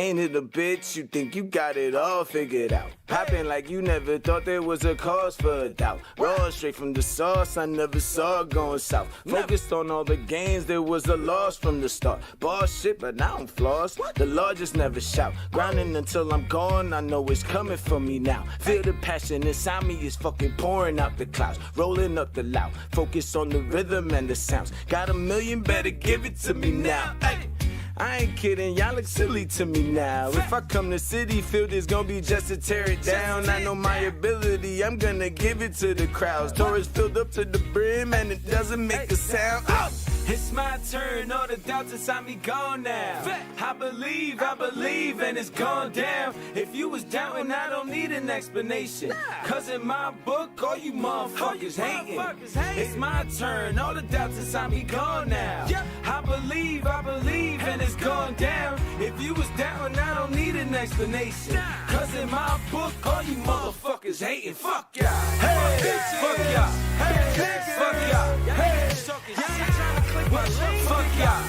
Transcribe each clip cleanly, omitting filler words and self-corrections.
Ain't it a bitch? You think you got it all figured out. Popping like you never thought there was a cause for a doubt. Raw straight from the sauce, I never saw it going south. Focused on all the gains, there was a loss from the start. Boss shit, but now I'm floss. The Lord just never shout. Grinding until I'm gone, I know it's coming for me now. Feel the passion inside me is fucking pouring out the clouds. Rolling up the loud. Focus on the rhythm and the sounds. Got a million, better give it to me now. Ay. I ain't kidding, y'all look silly to me now. If I come to City Field, it's gonna be just to tear it down. I know my ability, I'm gonna give it to the crowds. Doors filled up to the brim and it doesn't make a sound. Oh! It's my turn, all the doubts inside me gone now. I believe, and it's gone down. If you was doubting, I don't need an explanation. Cause in my book, all you motherfuckers hating. It's my turn, all the doubts inside me gone now. I believe, and it's gone down. If you was doubting, I don't need an explanation. Cause in my book, all you motherfuckers hating. Fuck y'all, hey, fuck y'all, hey, fuck y'all, hey, fuck y'all, hey, fuck y'all,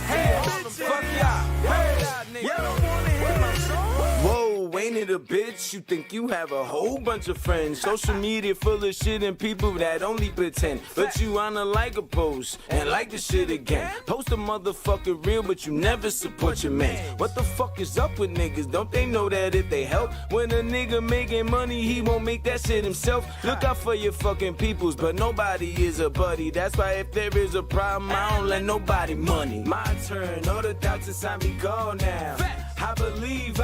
hey, fuck y'all, hey, you don't wanna hear my song? Whoa, ain't it a bitch? You think you have a whole bunch of friends. Social media full of shit and people that only pretend. But you wanna like a post and like the shit again. Post a motherfucker real, but you never support your man. What the fuck is up with niggas? Don't they know that if they help? When a nigga making money, he won't make that shit himself. Look out for your fucking peoples, but nobody is a buddy. That's why if there is a problem, I don't let nobody money. My turn, all the doubts inside me gone now. I believe,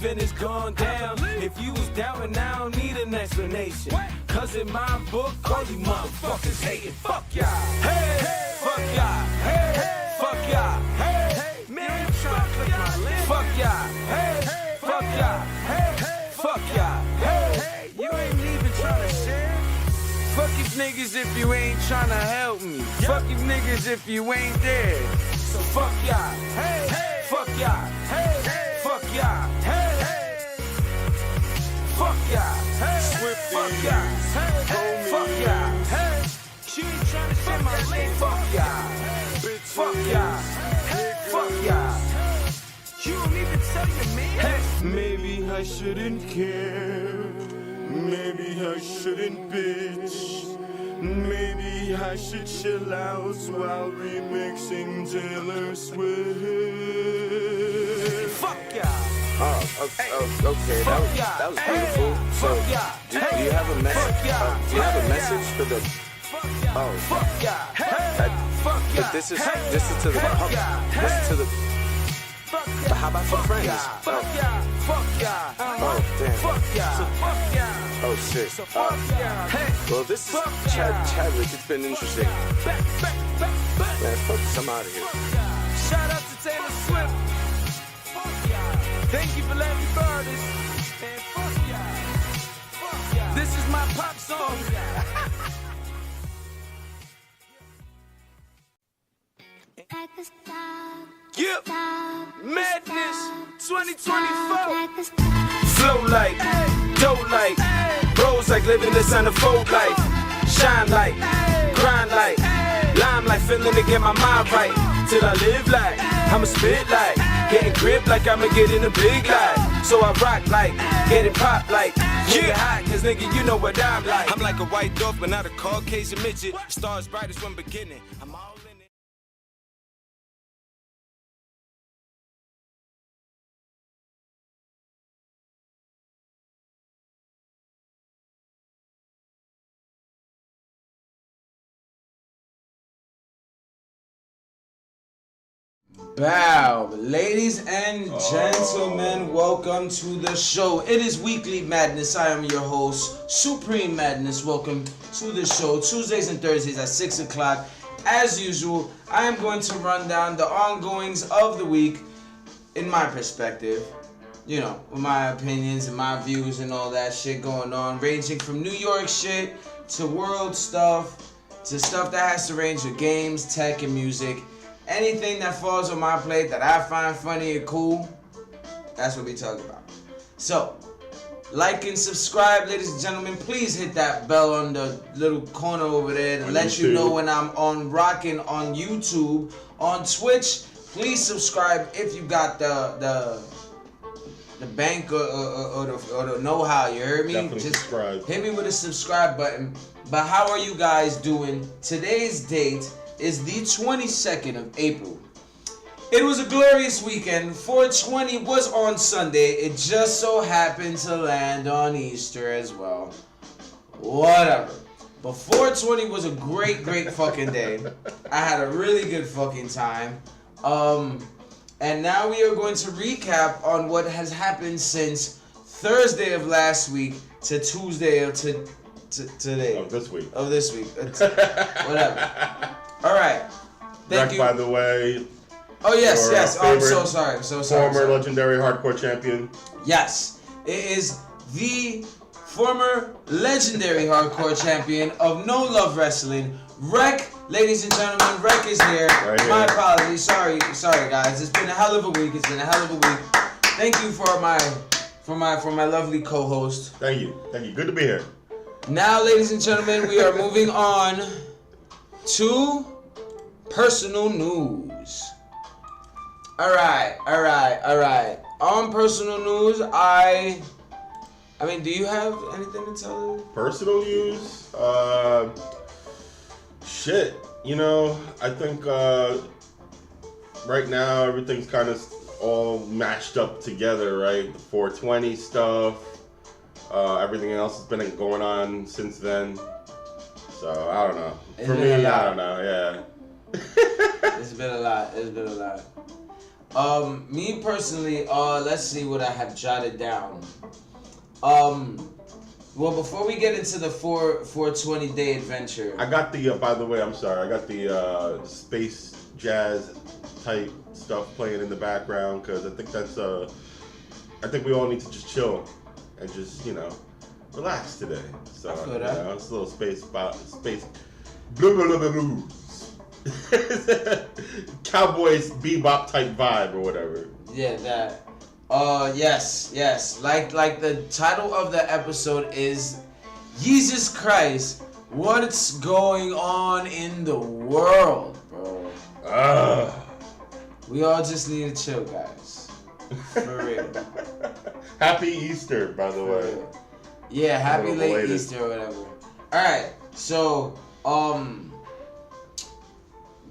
and it's gone down. If you was doubting, I don't need an explanation. Cause in my book, all you motherfuckers hating. Fuck y'all, hey, fuck y'all, hey, fuck y'all, hey, man, I'm trying to click my lip. Fuck y'all, hey, fuck y'all, hey, fuck y'all, hey, you ain't even trying to share. Fuck you niggas if you ain't trying to help me. Fuck you niggas if you ain't there. So fuck y'all, hey, fuck y'all, hey, fuck y'all, hey, fuck y'all, hey, fuck y'all, hey, fuck y'all, hey. She ain't trying to share my link. Fuck y'all, fuck y'all, fuck y'all. You don't even tell your man. Hey. Maybe I shouldn't care. Maybe I shouldn't bitch. Maybe I should chill out while remixing Taylor Swift. Fuck y'all. Oh, okay. That was beautiful. So, do you have a message? Do you have a message for the? Oh, fuck y'all. This is to the public. This is to the. But how about your friends? Fuck y'all. Fuck y'all. Oh, damn. Fuck y'all. Fuck y'all. Oh, shit. Well, this is Chadwick. It's been interesting. Man, fuck this. I'm out of here. Shout out to Taylor Swift. Thank you for letting me borrow this. And fuck y'all. This is my pop song. Yep, Madness 2024. Flow like, dope like, bros like living this unfold life. Shine like, grind like, lime like, feeling to get my mind right. Till I live like, I'ma spit like, getting grip like I'ma get in a big life. So I rock like, get it pop like, nigga hot, cause nigga you know what I'm like. I'm like a white dwarf but not a Caucasian midget. Stars brightest when beginning. I'm all in it. Bow, ladies and gentlemen, welcome to the show. It is Weekly Madness. I am your host, Supreme Madness. Welcome to the show, Tuesdays and Thursdays at 6 o'clock. As usual, I am going to run down the ongoings of the week in my perspective. You know, with my opinions and my views and all that shit going on, ranging from New York shit to world stuff to stuff that has to range with games, tech, and music. Anything that falls on my plate that I find funny or cool, that's what we talk about. So, like and subscribe, ladies and gentlemen. Please hit that bell on the little corner over there to let you know when I'm on rocking on YouTube, on Twitch, Please subscribe if you got the bank or the know-how. You heard me? Definitely just subscribe. Hit me with a subscribe button. But how are you guys doing? Today's date is the 22nd of April. It was a glorious weekend. 420 was on Sunday. It just so happened to land on Easter as well. Whatever. But 420 was a great fucking day. I had a really good fucking time. And now we are going to recap on what has happened since Thursday of last week to Tuesday of today. Of this week. Whatever. All right. Thank you. By the way. Oh, yes. Oh, I'm so sorry. Former legendary hardcore champion. Yes. It is the former legendary hardcore champion of No Love Wrestling, Wreck. Ladies and gentlemen, Wreck is here. Right here. My apologies. Sorry, guys. It's been a hell of a week. Thank you for my lovely co-host. Thank you. Good to be here. Now, ladies and gentlemen, we are moving on to personal news. All right. On personal news, I mean, do you have anything to tell us? Personal news? Shit. I think right now everything's kind of all mashed up together, right? The 420 stuff, everything else has been going on since then. So, I don't know. For me, I don't know, yeah. It's been a lot. Me personally, let's see what I have jotted down. Well, before we get into the 420 day adventure, I got the. By the way, I'm sorry. I got the space jazz type stuff playing in the background because I think that's. I think we all need to just chill and just relax today. So I feel that. It's a little space blues. Cowboys bebop type vibe or whatever. Yeah, that. Yes. Like the title of the episode is Jesus Christ, what's going on in the world, bro? We all just need to chill, guys. For real. Happy Easter, by the way. Yeah, happy late Easter or whatever. Alright, so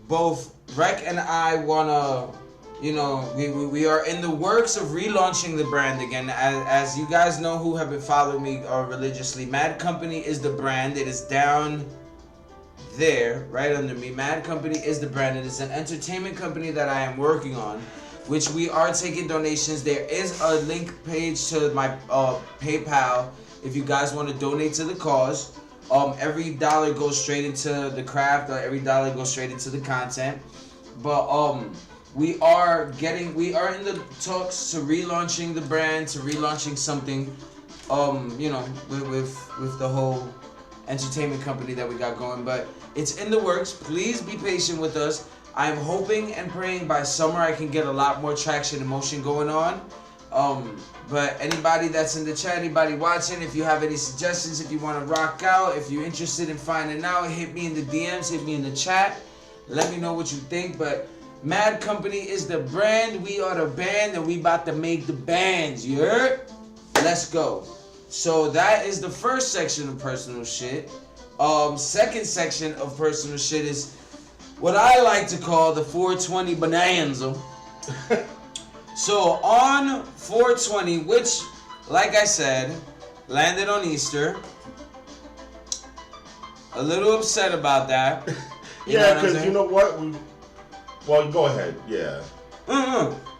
both Rec and I wanna, we are in the works of relaunching the brand again. As you guys know who have been following me religiously, Mad Company is the brand. It is down there, right under me. Mad Company is the brand. It is an entertainment company that I am working on, which we are taking donations. There is a link page to my PayPal if you guys want to donate to the cause. Every dollar goes straight into the craft, or every dollar goes straight into the content. But we are in the talks to relaunching the brand, to relaunching something, with the whole entertainment company that we got going. But it's in the works. Please be patient with us. I'm hoping and praying by summer I can get a lot more traction and motion going on. But anybody that's in the chat, anybody watching, if you have any suggestions, if you want to rock out, if you're interested in finding out, hit me in the DMs, hit me in the chat. Let me know what you think. But Mad Company is the brand, we are the band, and we about to make the bands, you heard? Let's go. So that is the first section of personal shit. Second section of personal shit is what I like to call the 420 bonanza. So on 420, which, like I said, landed on Easter. A little upset about that. Yeah, because you know what? Well, go ahead. Yeah.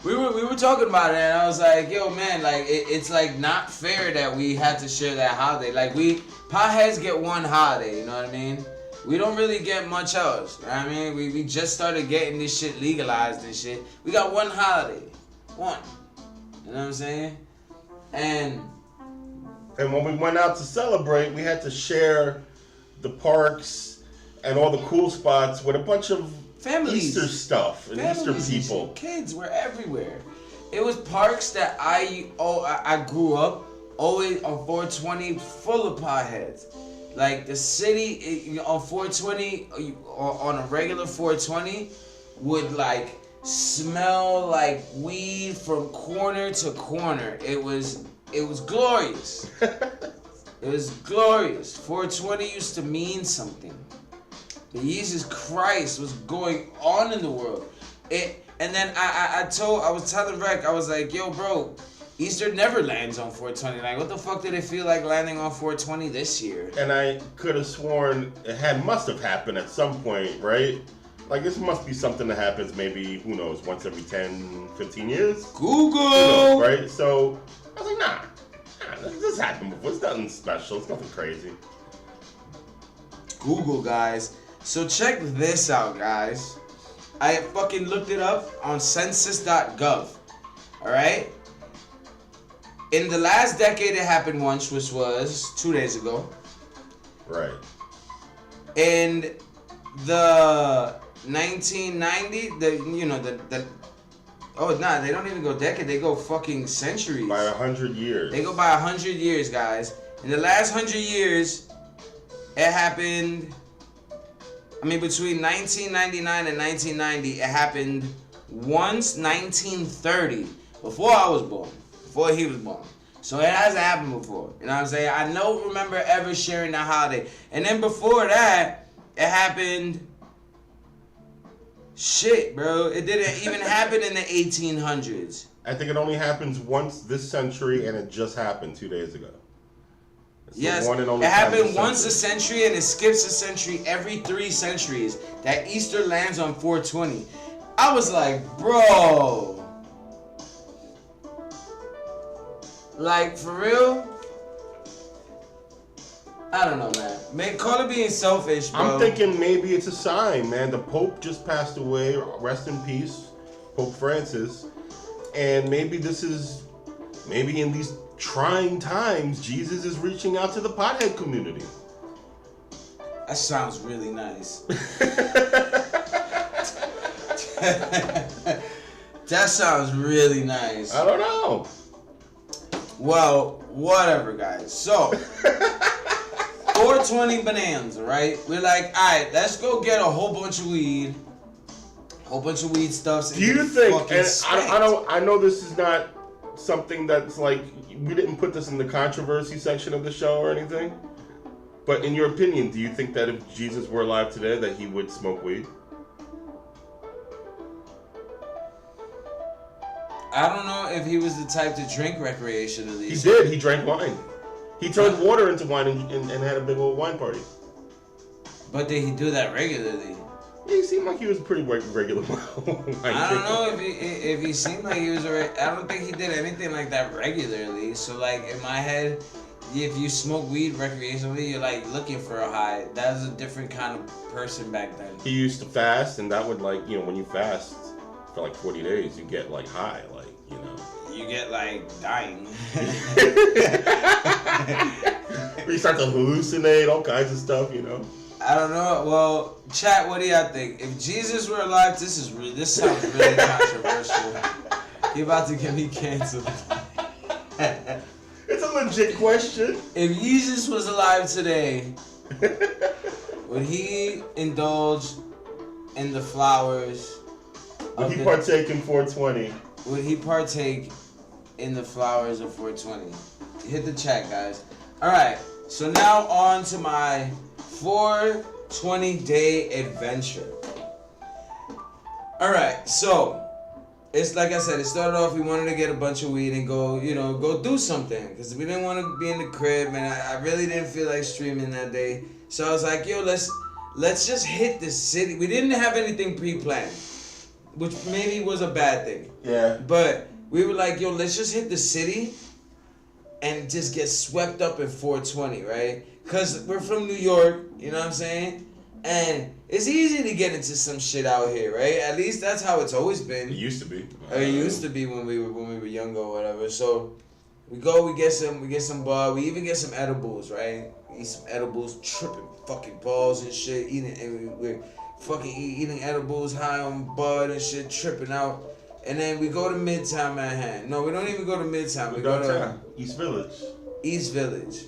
We were talking about it, and I was like, yo, man, like it's like not fair that we had to share that holiday. Like potheads get one holiday, you know what I mean? We don't really get much else. You know what I mean? We just started getting this shit legalized and shit. We got one holiday. One. You know what I'm saying? And when we went out to celebrate, we had to share the parks and all the cool spots with a bunch of families, Easter stuff and Easter people. And kids were everywhere. It was parks that I grew up always on 420 full of potheads. Like the city on 420 on a regular 420 would like smell like weed from corner to corner. It was glorious. It was glorious. 420 used to mean something. The Jesus Christ was going on in the world. And then I was telling Rec, I was like, yo, bro, Easter never lands on 420. Like, what the fuck did it feel like landing on 420 this year? And I could have sworn it must have happened at some point, right? Like, this must be something that happens maybe, who knows, once every 10, 15 years? Google! Right? So, I was like, nah, this happened before. It's nothing special. It's nothing crazy. Google, guys. So check this out, guys. I fucking looked it up on census.gov. Alright? In the last decade, it happened once, which was 2 days ago. Right. In the 1990, they don't even go decade, they go fucking centuries. By 100 years. They go by 100 years, guys. In the last 100 years, it happened, between 1999 and 1990, it happened once, 1930, before I was born. Before he was born. So it hasn't happened before. You know what I'm saying? I don't remember ever sharing that holiday. And then before that, it happened... Shit, bro. It didn't even happen in the 1800s. I think it only happens once this century, and it just happened 2 days ago. It's yes, it happened once a century, and it skips a century every 3 centuries. That Easter lands on 420. I was like, bro... Like, for real? I don't know, man. Call it being selfish, bro. I'm thinking maybe it's a sign, man. The Pope just passed away. Rest in peace, Pope Francis. And maybe in these trying times, Jesus is reaching out to the pothead community. That sounds really nice. That sounds really nice. I don't know. Well, whatever, guys. So, 420 bananas, right? We're like, all right, let's go get a whole bunch of weed. Whole bunch of weed stuff. Do you think, and I know this is not something that's like, we didn't put this in the controversy section of the show or anything, but in your opinion, do you think that if Jesus were alive today, that he would smoke weed? I don't know if he was the type to drink recreationally. He did. He drank wine. He turned water into wine and had a big old wine party. But did he do that regularly? Yeah, he seemed like he was a pretty regular wine I don't know if he seemed like he was. I don't think he did anything like that regularly. So like in my head, if you smoke weed recreationally, you're like looking for a high. That was a different kind of person back then. He used to fast, and that would like, when you fast for like 40 days, you get like high, like, You get like dying. You start to hallucinate, all kinds of stuff, I don't know. Well, chat, what do y'all think? If Jesus were alive, this sounds really controversial. You're about to get me canceled. It's a legit question. If Jesus was alive today, would he indulge in the flowers? Would he partake in 420? Would he partake in the flowers of 420? Hit the chat, guys. Alright, so now on to my 420 day adventure. Alright, so it's like I said, it started off, we wanted to get a bunch of weed and go, go do something. Because we didn't want to be in the crib, and I really didn't feel like streaming that day. So I was like, yo, let's just hit the city. We didn't have anything pre-planned, which maybe was a bad thing. Yeah. But we were like, yo, let's just hit the city and just get swept up in 420, right? Because we're from New York, you know what I'm saying? And it's easy to get into some shit out here, right? At least that's how it's always been. It used to be. It used to be when we were younger or whatever. So we get some bud, we even get some edibles, right? We eat some edibles, tripping fucking balls and shit, we're fucking eating edibles, high on bud and shit, tripping out. And then we go to Midtown Manhattan. No, we don't even go to Midtown. We go to East Village. East Village.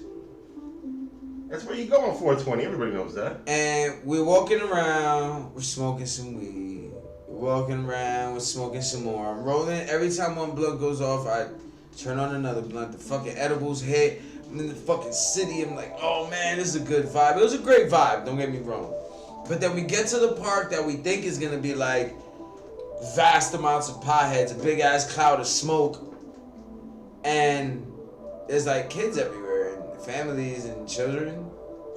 That's where you go on 420. Everybody knows that. And we're walking around. We're smoking some weed. We're walking around, we're smoking some more. I'm rolling. Every time one blunt goes off, I turn on another blunt. The fucking edibles hit. I'm in the fucking city. I'm like, oh man, this is a good vibe. It was a great vibe, don't get me wrong. But then we get to the park that we think is gonna be like vast amounts of potheads, a big ass cloud of smoke. And there's like kids everywhere, and families and children.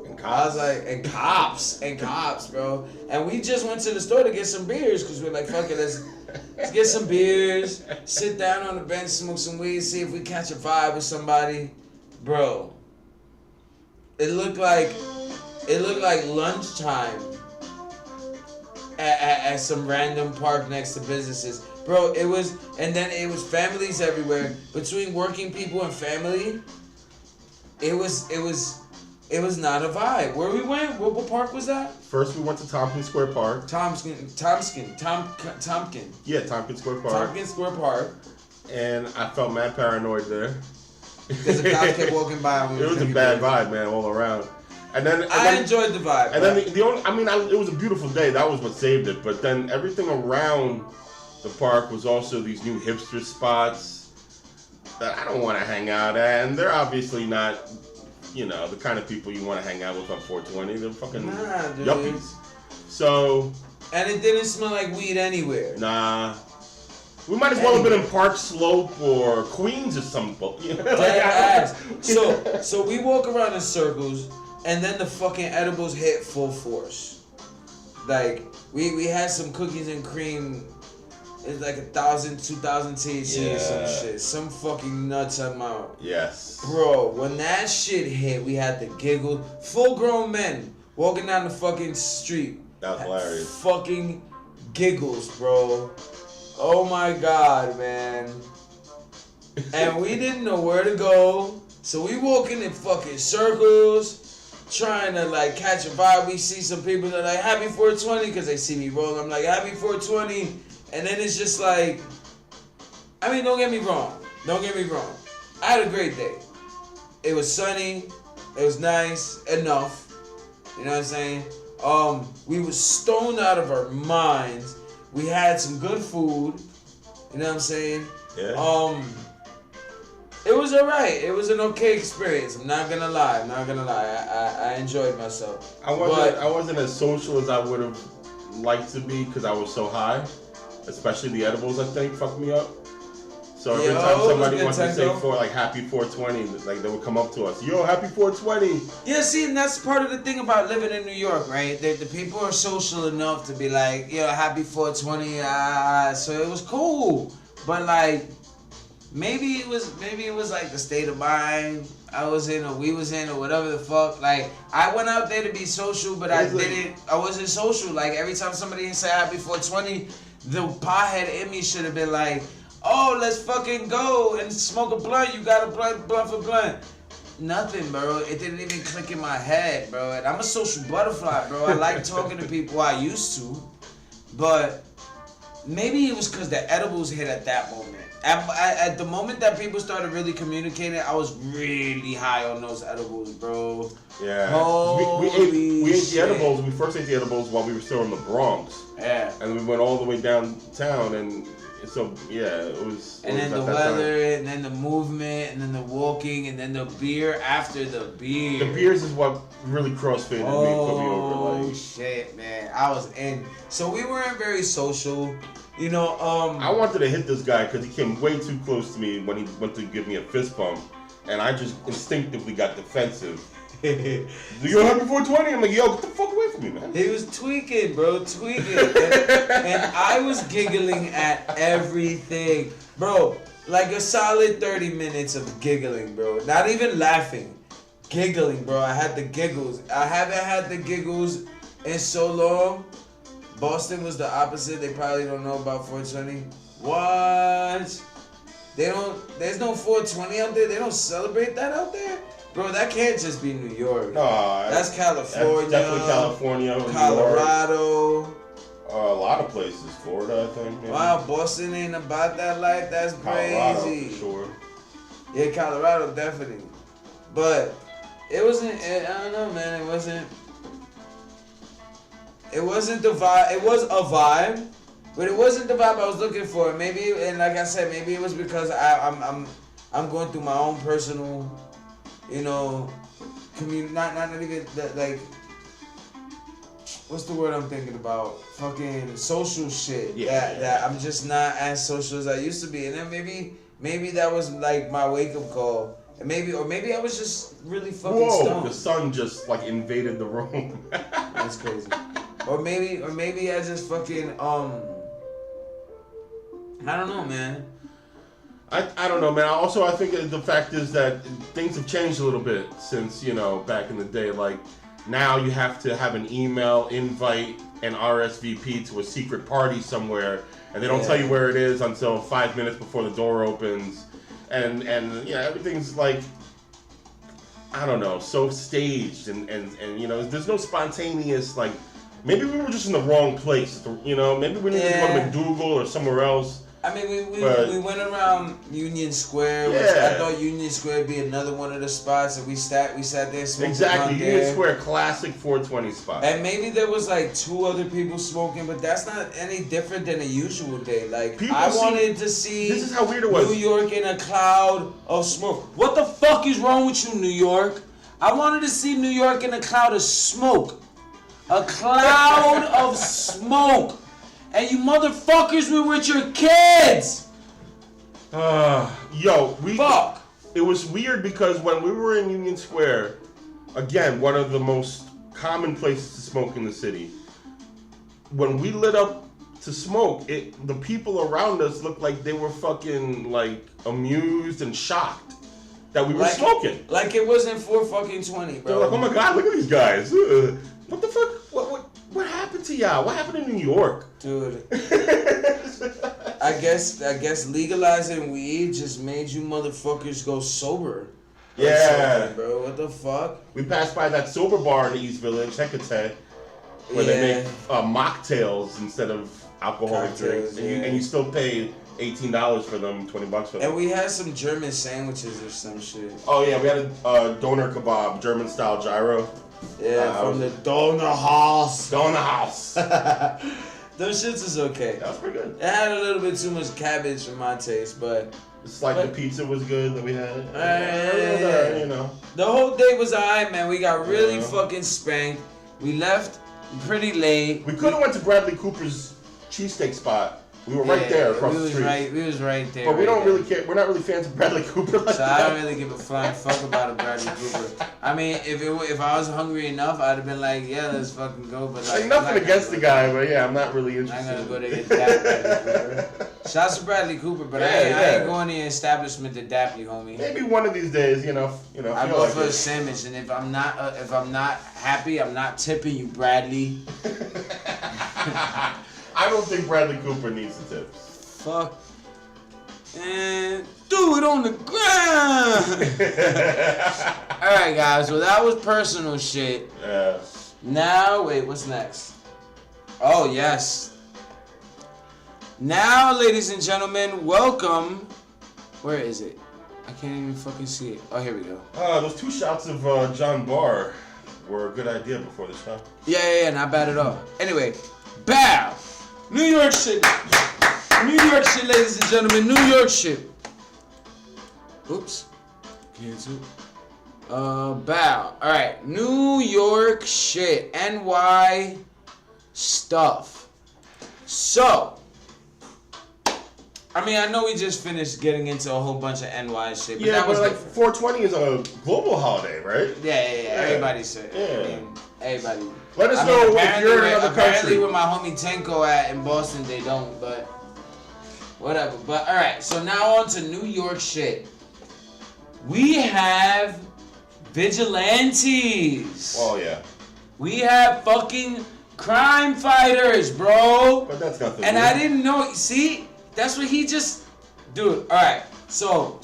And I was cops. like, and cops, bro. And we just went to the store to get some beers because we're like, fuck it, let's get some beers, sit down on the bench, smoke some weed, see if we catch a vibe with somebody. Bro, it looked like lunchtime at some random park next to businesses. Bro, it was families everywhere. Between working people and family, it was not a vibe. Where we went? What park was that? First, we went to Tompkins Square Park. Tompkins. Yeah, Tompkins Square Park. Tompkins Square Park. And I felt mad paranoid there. Because the cops kept walking by. And it was a bad vibe, man, all around. And then I enjoyed the vibe. And then the only, it was a beautiful day. That was what saved it. But then everything around the park was also these new hipster spots that I don't want to hang out at. And they're obviously not, the kind of people you want to hang out with on 420. They're fucking yuppies. So. And it didn't smell like weed anywhere. Nah. We might as well have been in Park Slope or Queens or something. Dead ass. So we walk around in circles, and then the fucking edibles hit full force. Like we had some cookies and cream. It's like 1,000, 2,000 THC or some shit. Some fucking nuts amount. Yes. Bro, when that shit hit, we had the giggle. Full grown men walking down the fucking street. That was hilarious. Fucking giggles, bro. Oh my god, man. And we didn't know where to go. So we walking in fucking circles, trying to like catch a vibe. We see some people that are like, happy 420, because they see me roll. I'm like, happy 420. And then it's just like, don't get me wrong. Don't get me wrong. I had a great day. It was sunny. It was nice enough. You know what I'm saying? We were stoned out of our minds. We had some good food. You know what I'm saying? Yeah. It was alright. It was an okay experience. I'm not gonna lie. I enjoyed myself. I wasn't as social as I would have liked to be because I was so high. Especially the edibles, I think, fucked me up. So every time somebody wants to say happy 420, like they would come up to us, yo, happy 420. Yeah, see, and that's part of the thing about living in New York, right? The people are social enough to be like, happy 420, so it was cool. But like, maybe it was like the state of mind I was in, or we was in, or whatever the fuck. Like, I went out there to be social, but I wasn't social. Like, every time somebody said happy 420, the pothead in me should have been like, oh, let's fucking go and smoke a blunt. You got a blunt for blunt. Nothing, bro. It didn't even click in my head, bro. And I'm a social butterfly, bro. I like talking to people. I used to. But maybe it was because the edibles hit at that moment. At the moment that people started really communicating, I was really high on those edibles, bro. Yeah. Holy we ate shit. the edibles. We first ate the edibles while we were still in the Bronx. Yeah. And we went all the way downtown, and so it was. And then the weather, and then the movement, and then the walking, and then the beer after the beer. The beers is what really crossfaded me and put me over. Oh shit, man! I was in. So we weren't very social, I wanted to hit this guy because he came way too close to me when he went to give me a fist bump, and I just instinctively got defensive. Do you happy 420? I'm like, yo, get the fuck away from me, man. He was tweaking, bro, and I was giggling at everything, bro. Like a solid 30 minutes of giggling, bro. Not even laughing, giggling, bro. I had the giggles. I haven't had the giggles in so long. Boston was the opposite. They probably don't know about 420. What? There's no 420 out there? They don't celebrate that out there? Bro, that can't just be New York. No, that's California. That's definitely California. Colorado. New York. A lot of places. Florida, I think. Maybe. Wow, Boston ain't about that life. That's Colorado, crazy. for sure. Yeah, Colorado, definitely. But it wasn't, I don't know, man. It wasn't the vibe. It was a vibe, But it wasn't the vibe I was looking for. Maybe, and like I said, maybe it was because I'm going through my own personal, you know, not even that, like, what's the word I'm thinking about? Fucking social shit. Yeah. That I'm just not as social as I used to be. And then maybe that was like my wake up call. And maybe I was just really fucking stoned. The sun just like invaded the room. That's crazy. Or maybe I just fucking I don't know, man. I don't know, man. Also, I think the fact is that things have changed a little bit since, you know, back in the day. Like, now you have to have an email invite and RSVP to a secret party somewhere, and they don't tell you where it is until 5 minutes before the door opens. And you know, everything's like, I don't know, so staged, and you know, there's no spontaneous, like, maybe we were just in the wrong place, you know, maybe we needed to go to McDougal or somewhere else. I mean, we went around Union Square, which I thought Union Square would be another one of the spots, and we sat there smoking. Exactly, Union Square, classic 420 spot. And maybe there was like 2 other people smoking, but that's not any different than a usual day. Like, I wanted to see this is how weird it was. New York in a cloud of smoke. What the fuck is wrong with you, New York? I wanted to see New York in a cloud of smoke. A cloud of smoke. And you motherfuckers were with your kids! Fuck! It was weird because when we were in Union Square, again, one of the most common places to smoke in the city, when we lit up to smoke, the people around us looked like they were fucking, like, amused and shocked that we were smoking. Like it wasn't 4:20, bro. They're like, oh my god, look at these guys. What the fuck? What happened to y'all? What happened in New York? Dude. I guess legalizing weed just made you motherfuckers go sober. Yeah. Bro, what the fuck? We passed by that sober bar in the East Village, Hecate, where they make mocktails instead of alcoholic drinks. And you still pay $18 for them, $20 for them. And we had some German sandwiches or some shit. Oh yeah, we had a doner kebab, German style gyro. Yeah, from the Doner House. Doner House. Those shits is okay. That was pretty good. It had a little bit too much cabbage for my taste, but it's like the pizza was good that we had. You know. The whole day was alright, man. We got really fucking spanked. We left pretty late. We could have went to Bradley Cooper's cheesesteak spot. We were right there across the street. We was right there. But we don't really care. We're not really fans of Bradley Cooper like that. I don't really give a flying fuck about a Bradley Cooper. I mean, if I was hungry enough, I'd have been like, yeah, let's fucking go. But like, nothing against the guy, but yeah, I'm not really interested. I'm gonna go to get that Bradley Cooper. Shouts to Bradley Cooper, but I ain't going to the establishment to dap you, homie. Maybe one of these days, you know. I go for a sandwich, and if I'm not happy, I'm not tipping you, Bradley. I don't think Bradley Cooper needs the tips. Fuck. And do it on the ground. Alright, guys. Well, that was personal shit. Yeah. Now, wait, what's next? Oh, yes. Now, ladies and gentlemen, welcome. Where is it? I can't even fucking see it. Oh, here we go. Those 2 shots of John Barr were a good idea before the show. Yeah, not bad at all. Anyway, bow. New York shit. New York shit, ladies and gentlemen. New York shit. Oops. Cancel. Bow. Alright. New York shit. NY stuff. So, I mean, I know we just finished getting into a whole bunch of NY shit, but that was like 420 is a global holiday, right? Yeah. Everybody said it. I mean, everybody. Let us know if you're in another country. Apparently, where my homie Tenko at in Boston, they don't, but whatever. But alright, so now on to New York shit. We have vigilantes. Oh, yeah. We have fucking crime fighters, bro. But that's nothing. And I didn't know. See, that's what he just. Dude, alright. So.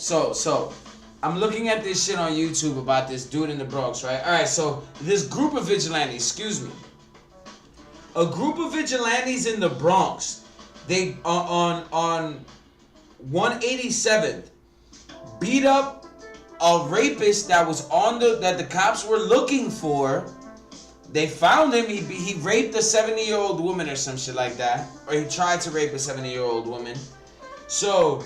I'm looking at this shit on YouTube about this dude in the Bronx, right? Alright, so this group of vigilantes, excuse me. A group of vigilantes in the Bronx, they on 187th beat up a rapist that was that the cops were looking for they found him. He raped a 70-year-old woman or some shit like that, or he tried to rape a 70-year-old woman. So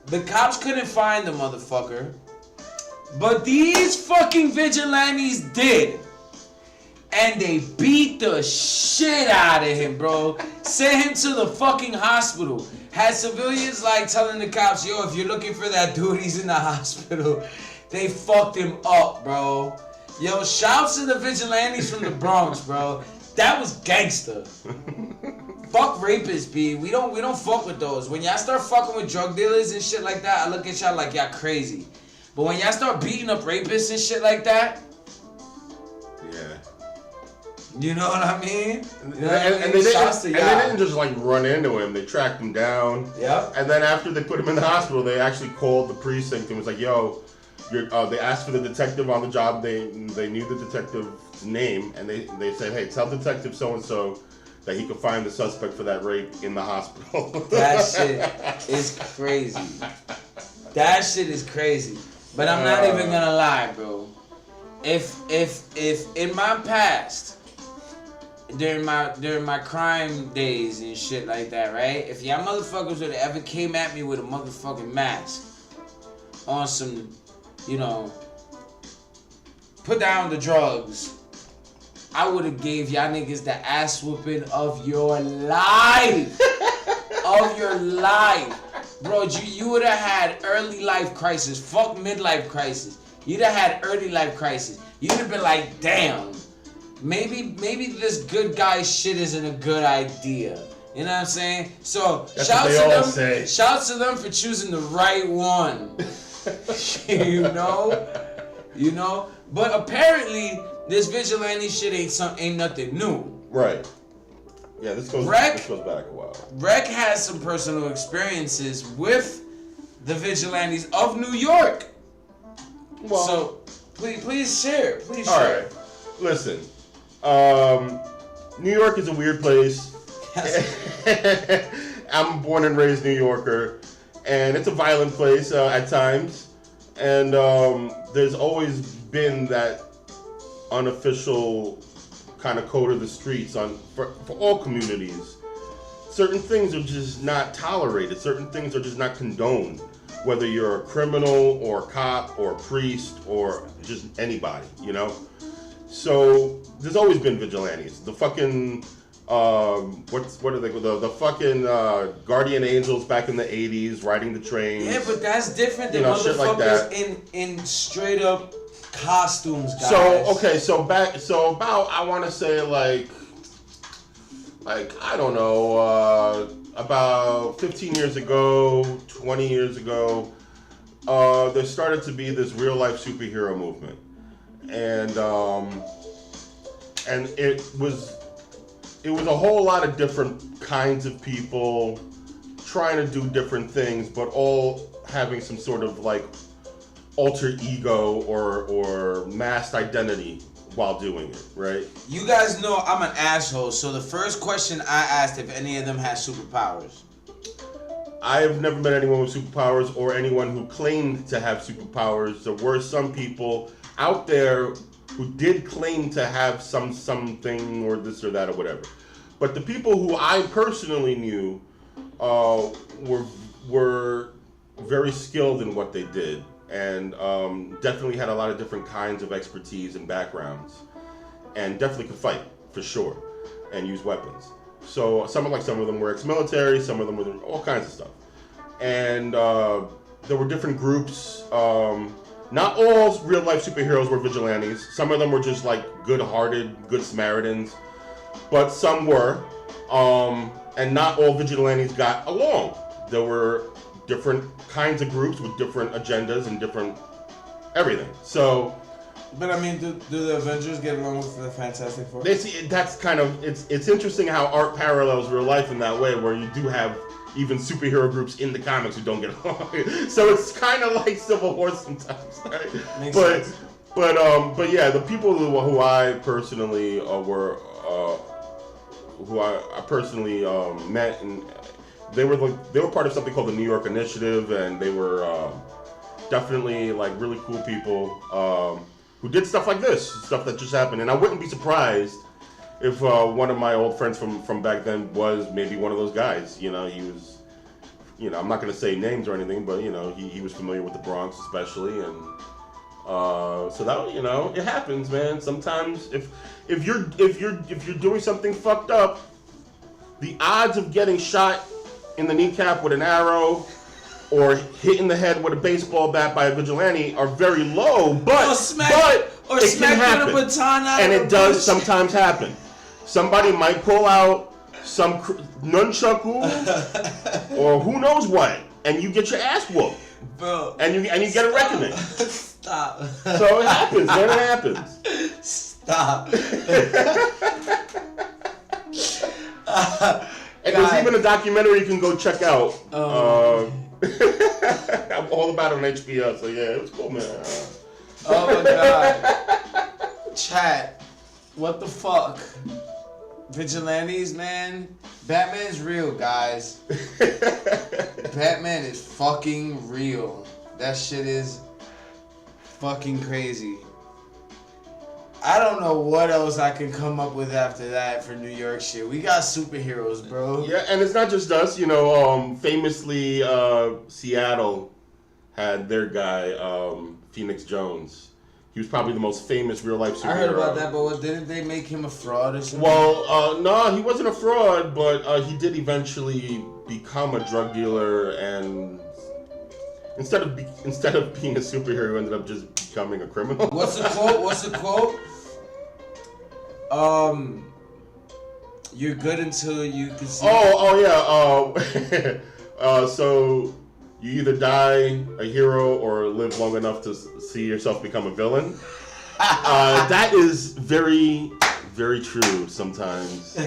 the cops couldn't find the motherfucker, but these fucking vigilantes did. And they beat the shit out of him, bro. Sent him to the fucking hospital. Had civilians like telling the cops, yo, if you're looking for that dude, he's in the hospital. They fucked him up, bro. Yo, shouts to the vigilantes from the Bronx, bro. That was gangster. Fuck rapists, B. We don't fuck with those. When y'all start fucking with drug dealers and shit like that, I look at y'all like y'all crazy. But when y'all start beating up rapists and shit like that, yeah. you know what I mean? And they didn't just like run into him. They tracked him down. Yeah. And then after they put him in the hospital, they actually called the precinct and was like, "Yo, they asked for the detective on the job. They knew the detective's name, and they said, hey, tell Detective so and so that he could find the suspect for that rape in the hospital." That shit is crazy. That shit is crazy. But I'm not even gonna lie, bro. If in my past, during my crime days and shit like that, right? If y'all motherfuckers would have ever came at me with a motherfucking mask on some, you know, put down the drugs, I would have gave y'all niggas the ass whooping of your life. Of your life. Bro, you would have had early life crisis. Fuck midlife crisis. You'd have had early life crisis. You'd have been like, damn. Maybe this good guy shit isn't a good idea. You know what I'm saying? So shouts to them for choosing the right one. you know. But apparently this vigilante shit ain't nothing new. Right. Yeah, this goes back a while. Rec has some personal experiences with the vigilantes of New York. Well, so please share. Please share. All right. Listen. New York is a weird place. Yes. I'm born and raised New Yorker, and it's a violent place at times. And there's always been that unofficial kind of code of the streets for all communities. Certain things are just not tolerated. Certain things are just not condoned. Whether you're a criminal or a cop or a priest or just anybody, you know. So there's always been vigilantes. The fucking what are they? The fucking guardian angels back in the '80s riding the trains. Yeah, but that's different than motherfuckers like that. in straight up costumes, guys. So about I want to say like I don't know, about 15 years ago, 20 years ago, there started to be this real life superhero movement. And it was a whole lot of different kinds of people trying to do different things, but all having some sort of like alter ego or masked identity while doing it, right? You guys know I'm an asshole, so the first question I asked if any of them had superpowers. I've never met anyone with superpowers or anyone who claimed to have superpowers. There were some people out there who did claim to have something or this or that or whatever. But the people who I personally knew were very skilled in what they did, and definitely had a lot of different kinds of expertise and backgrounds, and definitely could fight for sure and use weapons. So some of them were ex-military, some of them were all kinds of stuff, and there were different groups. Not all real-life superheroes were vigilantes. Some of them were just like good-hearted, good Samaritans, but some were. And not all vigilantes got along. There were different kinds of groups with different agendas and different everything. So, but I mean, do the Avengers get along with the Fantastic Four? That's kind of it's interesting how art parallels real life in that way, where you do have even superhero groups in the comics who don't get along. So it's kind of like Civil War sometimes, right? Makes sense. But yeah, the people who I personally met, and they were part of something called the New York Initiative, and they were definitely like really cool people. who did stuff like this, stuff that just happened. And I wouldn't be surprised if one of my old friends from back then was maybe one of those guys. You know, he was, you know, I'm not going to say names or anything, but, you know, he was familiar with the Bronx especially. And so that, you know, it happens, man. Sometimes if you're doing something fucked up, the odds of getting shot in the kneecap with an arrow or hit in the head with a baseball bat by a vigilante are very low, but it can happen, and it does sometimes happen. Somebody might pull out some nunchaku or who knows what, and you get your ass whooped, bro. And you get a reckoning. Stop. So it happens, man. It happens. Stop. And there's even a documentary you can go check out. I'm all about it on HBO, so yeah, it was cool, man. Oh my god. Chat. What the fuck? Vigilantes, man. Batman's real, guys. Batman is fucking real. That shit is fucking crazy. I don't know what else I can come up with after that for New York shit. We got superheroes, bro. Yeah, and it's not just us. You know, famously, Seattle had their guy, Phoenix Jones. He was probably the most famous real-life superhero. I heard about that, but what, didn't they make him a fraud or something? Well, no, he wasn't a fraud, but he did eventually become a drug dealer, and instead of being a superhero, he ended up just becoming a criminal. What's the quote? You're good until you can see. So you either die a hero or live long enough to see yourself become a villain. That is very, very true sometimes.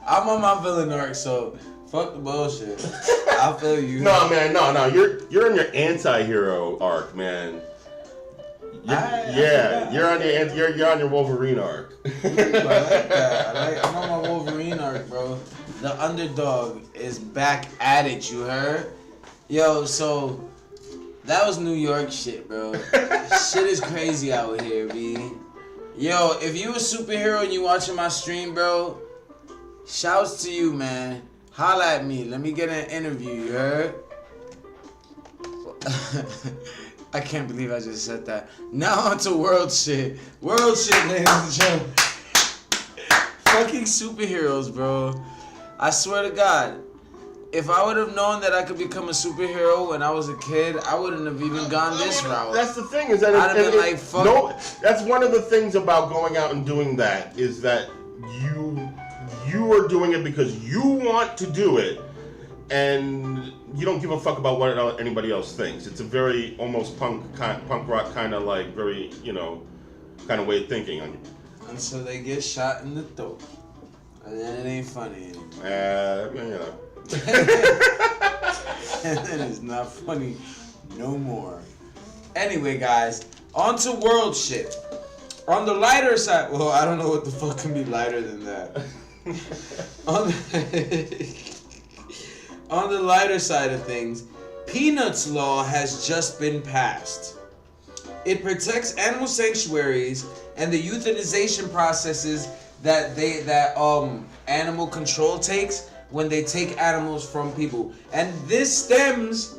I'm on my villain arc, so fuck the bullshit. I feel you. No, man, no. You're in your anti-hero arc, man. You're on your Wolverine arc. I like that. I'm on my Wolverine arc, bro. The underdog is back at it, you heard? Yo, so that was New York shit, bro. Shit is crazy out here, B. Yo, if you a superhero and you watching my stream, bro, shouts to you, man. Holla at me. Let me get an interview, you heard? I can't believe I just said that. Now on to world shit. World shit, ladies and gentlemen. Fucking superheroes, bro. I swear to God, if I would have known that I could become a superhero when I was a kid, I wouldn't have even gone this route. That's the thing, is that I'd have been like, fuck. No, that's one of the things about going out and doing that, is that you are doing it because you want to do it, and you don't give a fuck about what anybody else thinks. It's a very almost punk rock kind of like very, you know, kind of way of thinking on you. And so they get shot in the throat, and then it ain't funny anymore. You know. And then it's not funny no more. Anyway, guys, on to world shit. On the lighter side, well, I don't know what the fuck can be lighter than that. On the lighter side of things, Peanuts law has just been passed. It protects animal sanctuaries and the euthanization processes that animal control takes when they take animals from people. And this stems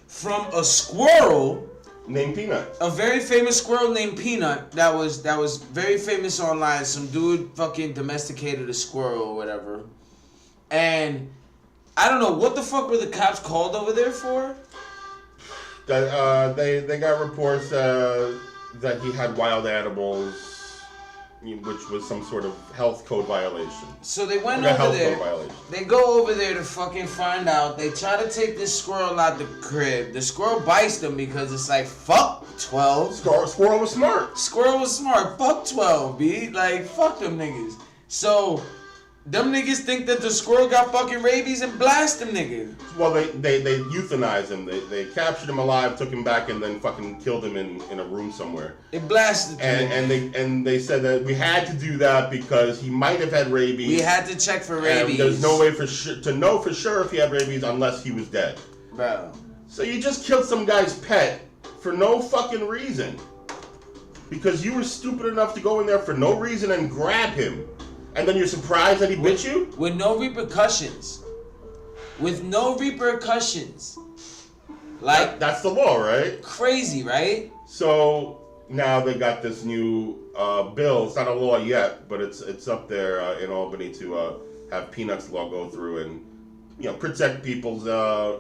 from a squirrel named Peanut. A very famous squirrel named Peanut that was very famous online. Some dude fucking domesticated a squirrel or whatever. And I don't know, what the fuck were the cops called over there for? That they got reports that he had wild animals, which was some sort of health code violation. So they went over there. They go over there to fucking find out. They try to take this squirrel out the crib. The squirrel bites them because it's like, fuck 12. Squirrel was smart. Squirrel was smart. Fuck 12, B. Like, fuck them niggas. So them niggas think that the squirrel got fucking rabies and blast them niggas. Well, they euthanized him. They captured him alive, took him back, and then fucking killed him in a room somewhere. They blasted him. And they said that we had to do that because he might have had rabies. We had to check for rabies. And there's no way to know for sure if he had rabies unless he was dead. Bro. So you just killed some guy's pet for no fucking reason. because you were stupid enough to go in there for no reason and grab him. And then you're surprised that he bit you? With no repercussions. With no repercussions. Like, that's the law, right? Crazy, right? So now they got this new bill. It's not a law yet, but it's up there in Albany to have Peanuts law go through and protect people's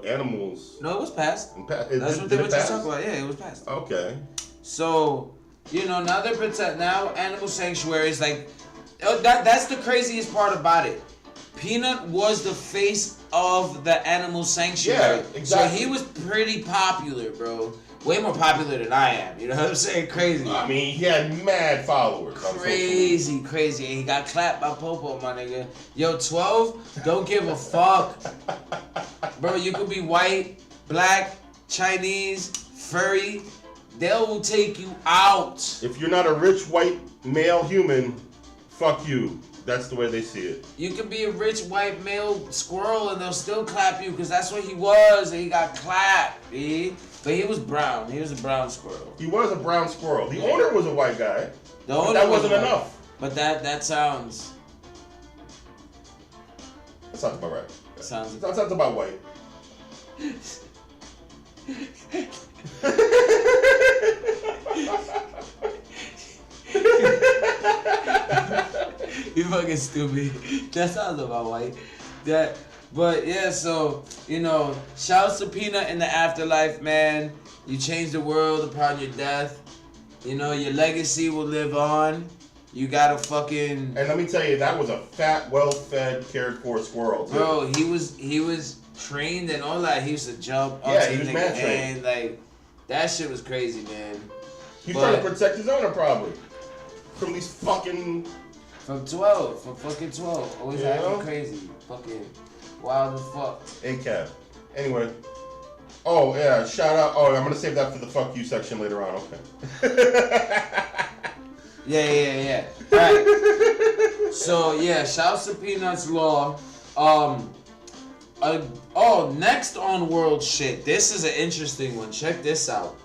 animals. No, it was passed. That's what they were just talking about. Yeah, it was passed. Okay. So now they're now animal sanctuaries like that's the craziest part about it. Peanut was the face of the animal sanctuary. Yeah, exactly. So he was pretty popular, bro. Way more popular than I am. You know what I'm saying? Crazy. I mean, he had mad followers. Crazy. And he got clapped by Popo, my nigga. Yo, 12, don't give a fuck. Bro, you could be white, black, Chinese, furry. They'll take you out. If you're not a rich white male human, fuck you. That's the way they see it. You can be a rich white male squirrel and they'll still clap you because that's what he was and he got clapped, B. But he was brown. He was a brown squirrel. He was a brown squirrel. The owner was a white guy. The owner that wasn't enough. But that sounds... That sounds about right. That sounds about white. You fucking stupid. That sounds about white. But yeah, so shouts to Peanut in the afterlife, man. You changed the world upon your death. Your legacy will live on. You gotta fucking. And let me tell you, that was a fat, well-fed, cared-for squirrel, too. Bro, he was trained and all that. He used to jump up to he was the mad nigga trained. like that shit was crazy, man. He's trying to protect his owner, probably, from these fucking. From fucking 12. Always acting crazy. Fucking wild as fuck. A-cab. Anyway. Oh, yeah, shout out. Oh, I'm going to save that for the fuck you section later on. Okay. Yeah. Alright. So, yeah, shouts to Peanuts Law. Next on world shit. This is an interesting one. Check this out.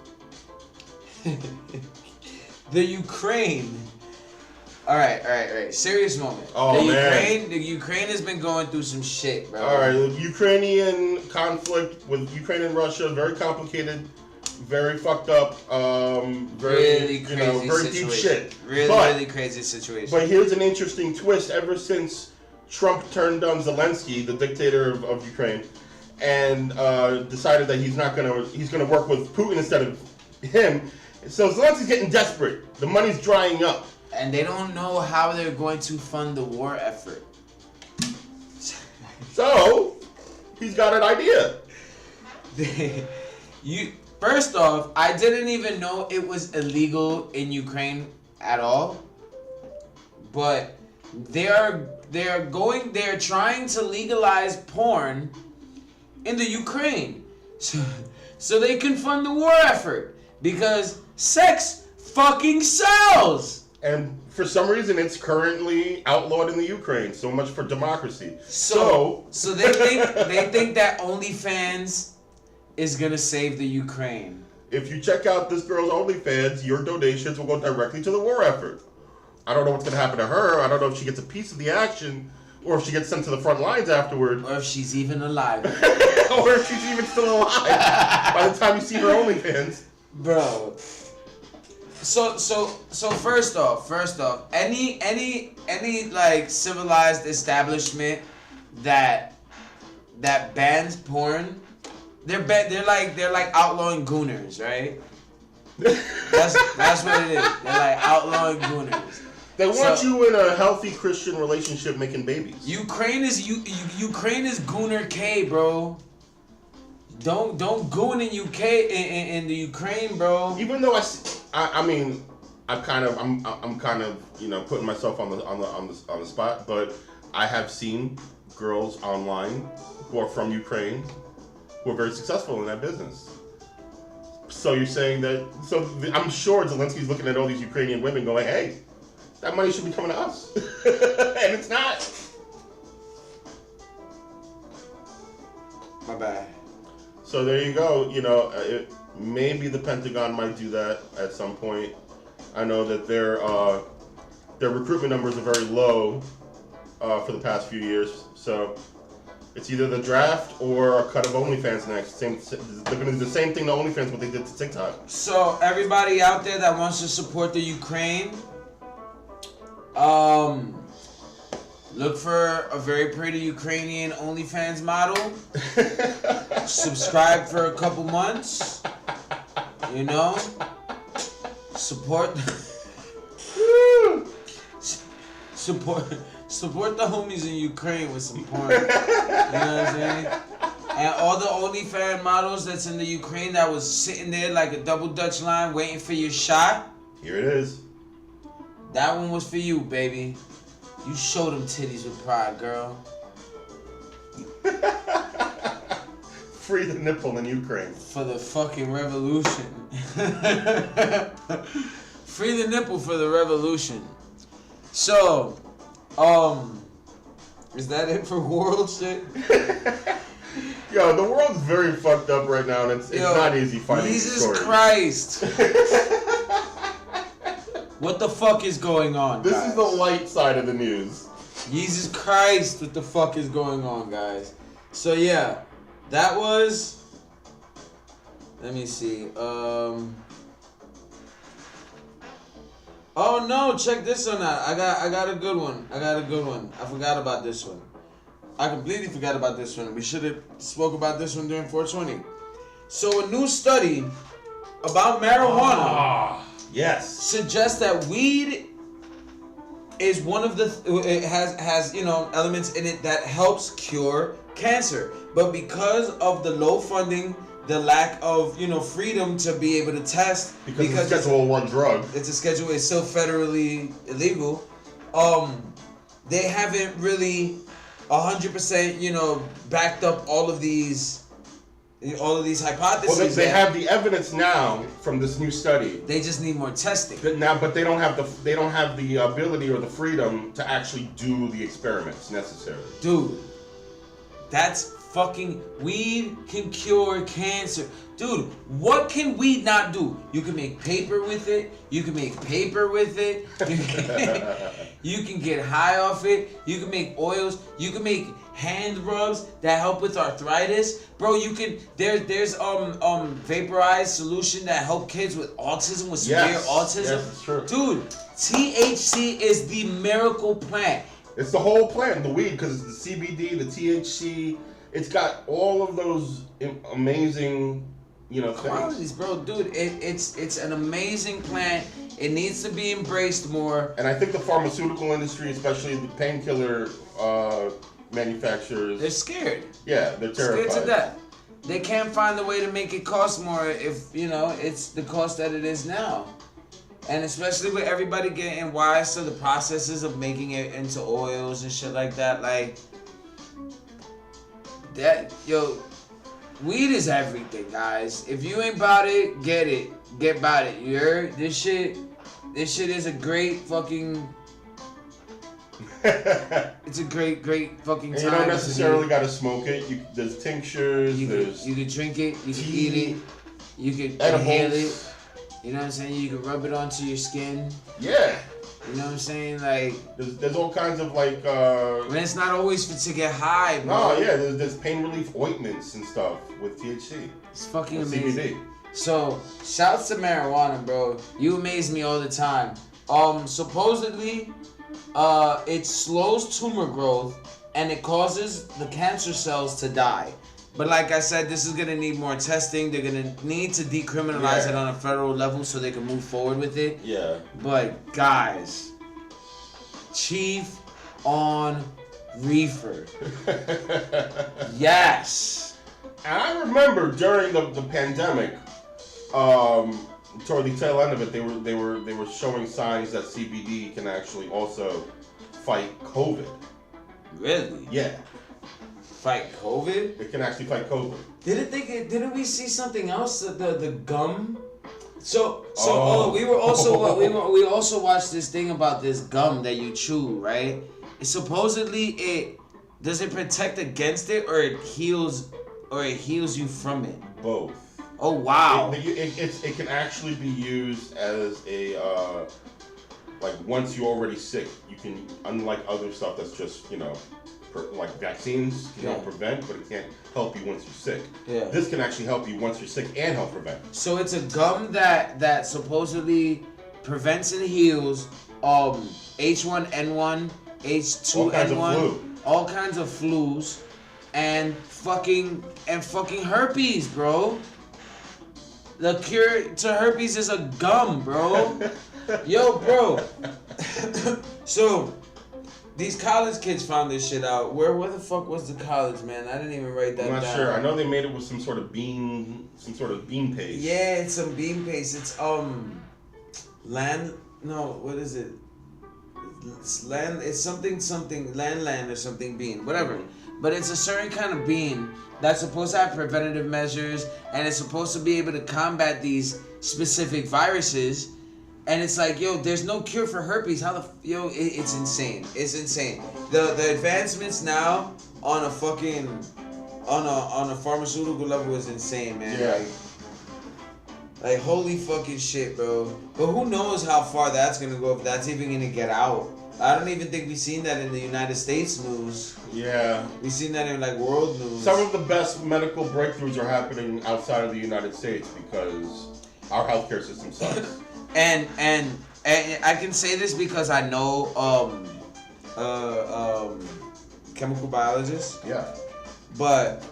The Ukraine. All right. Serious moment. The Ukraine has been going through some shit, bro. All right, the Ukrainian conflict with Ukraine and Russia, very complicated, very fucked up, very deep shit. Really crazy situation. But here's an interesting twist. Ever since Trump turned on Zelensky, the dictator of Ukraine, and decided that he's gonna work with Putin instead of him. So Zelensky's getting desperate. The money's drying up. And they don't know how they're going to fund the war effort. So, he's got an idea. First off, I didn't even know it was illegal in Ukraine at all. But they're trying to legalize porn in the Ukraine. So they can fund the war effort. Because sex fucking sells. And for some reason, it's currently outlawed in the Ukraine. So much for democracy. So they think that OnlyFans is gonna save the Ukraine. If you check out this girl's OnlyFans, your donations will go directly to the war effort. I don't know what's gonna happen to her. I don't know if she gets a piece of the action, or if she gets sent to the front lines afterward, or if she's even alive, or if she's even still alive by the time you see her OnlyFans, bro. So first off, any like civilized establishment that bans porn, they're like outlawing gooners, right? That's what it is. They're like outlawing gooners. They want you in a healthy Christian relationship making babies. Ukraine is gooner K, bro. Don't goon in UK in the Ukraine, bro. Even though I'm kind of putting myself on the spot, but I have seen girls online who are from Ukraine who are very successful in that business. So you're saying that? So I'm sure Zelensky's looking at all these Ukrainian women going, "Hey, that money should be coming to us," and it's not. My bad. So there you go. Maybe the Pentagon might do that at some point. I know that their recruitment numbers are very low for the past few years. So it's either the draft or a cut of OnlyFans next. They're going to do the same thing to OnlyFans what they did to TikTok. So everybody out there that wants to support the Ukraine, look for a very pretty Ukrainian OnlyFans model. Subscribe for a couple months. You know, support the homies in Ukraine with some porn. You know what I'm saying? And all the OnlyFans models that's in the Ukraine that was sitting there like a double Dutch line waiting for your shot. Here it is. That one was for you, baby. You show them titties with pride, girl. Free the nipple in Ukraine. For the fucking revolution. Free the nipple for the revolution. So, is that it for world shit? Yo, the world's very fucked up right now, and it's not easy finding Jesus stories. Christ. What the fuck is going on, This guys? is the light side of the news. Jesus Christ, what the fuck is going on, guys? So yeah, that was. Let me see. Oh no! Check this one out. I got a good one. I forgot about this one. I completely forgot about this one. We should have spoke about this one during 420. So a new study about marijuana. Yes. Suggests that weed is one of the it has elements in it that helps cure cancer, but because of the low funding, the lack of freedom to be able to test, because it's Schedule 1 drug. It's a schedule. It's still federally illegal. They haven't really 100% backed up all of these hypotheses. Well, they have the evidence now from this new study. They just need more testing. But they don't have the ability or the freedom to actually do the experiments necessarily. Dude, that's fucking weed can cure cancer. Dude, what can weed not do? You can make paper with it. You can get high off it. You can make oils. You can make hand rubs that help with arthritis. Bro, you can there's vaporized solution that help kids with autism, with severe autism. Yes, it's true. Dude, THC is the miracle plant. It's the whole plant, the weed, because it's the CBD, the THC. It's got all of those amazing, qualities, things. bro. Dude, it's an amazing plant. It needs to be embraced more. And I think the pharmaceutical industry, especially the painkiller manufacturers, They're scared. Yeah, they're terrified. Scared to death. They can't find a way to make it cost more if it's the cost that it is now. And especially with everybody getting wise to the processes of making it into oils and shit like that, weed is everything, guys. If you ain't about it, get about it. You heard? This shit is a great fucking. It's a great fucking time. And you don't necessarily gotta smoke it. There's tinctures. You can drink it. You can eat it. You can inhale it. You know what I'm saying? You can rub it onto your skin. Yeah. You know what I'm saying? There's all kinds of when it's not always to get high, bro. Oh yeah, there's pain relief ointments and stuff with THC. It's fucking with amazing. CBD. So, shouts to marijuana, bro. You amaze me all the time. Supposedly, it slows tumor growth and it causes the cancer cells to die. But like I said, this is gonna need more testing. They're gonna need to decriminalize it on a federal level so they can move forward with it. Yeah. But guys, Chief on reefer. Yes. And I remember during the pandemic, toward the tail end of it, they were showing signs that CBD can actually also fight COVID. Really? Yeah. Fight COVID? It can actually fight COVID. Didn't we see something else? The gum. So we also watched this thing about this gum that you chew, right? Supposedly does it protect against it or it heals you from it? Both. Oh wow. It can actually be used as a like once you're already sick, you can, unlike other stuff that's just like vaccines can help prevent, but it can't help you once you're sick. Yeah. This can actually help you once you're sick and help prevent. So it's a gum that supposedly prevents and heals H1N1, H2N1, all kinds of flus, and fucking herpes, bro. The cure to herpes is a gum, bro. Yo, bro. So these college kids found this shit out. Where the fuck was the college, man? I didn't even write that down. I'm not sure. I know they made it with some sort of bean paste. Yeah, it's some bean paste. It's what is it? It's something land or something bean, whatever. But it's a certain kind of bean that's supposed to have preventative measures, and it's supposed to be able to combat these specific viruses. And it's like, yo, there's no cure for herpes. It's insane. It's insane. The advancements now on a pharmaceutical level is insane, man. Yeah. Like holy fucking shit, bro. But who knows how far that's gonna go, if that's even gonna get out. I don't even think we've seen that in the United States news. Yeah. We've seen that in like world news. Some of the best medical breakthroughs are happening outside of the United States because our healthcare system sucks. And I can say this because I know chemical biologists. Yeah. But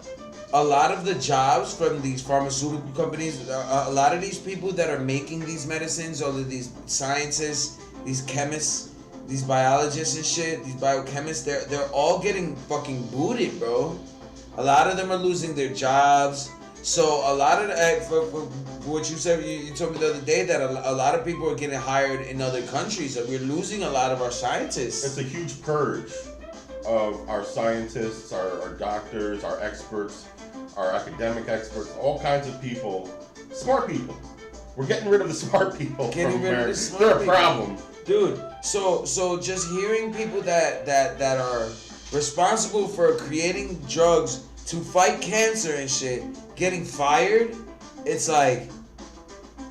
a lot of the jobs from these pharmaceutical companies, a lot of these people that are making these medicines, all of these scientists, these chemists, these biologists and shit, these biochemists, they're all getting fucking booted, bro. A lot of them are losing their jobs. So a lot of for what you said, you told me the other day that a lot of people are getting hired in other countries, and we're losing a lot of our scientists. It's a huge purge of our scientists, our doctors, our experts, our academic experts, all kinds of people, smart people. We're getting rid of the smart people from America. They're a problem. Dude, so just hearing people that are responsible for creating drugs to fight cancer and shit getting fired, it's like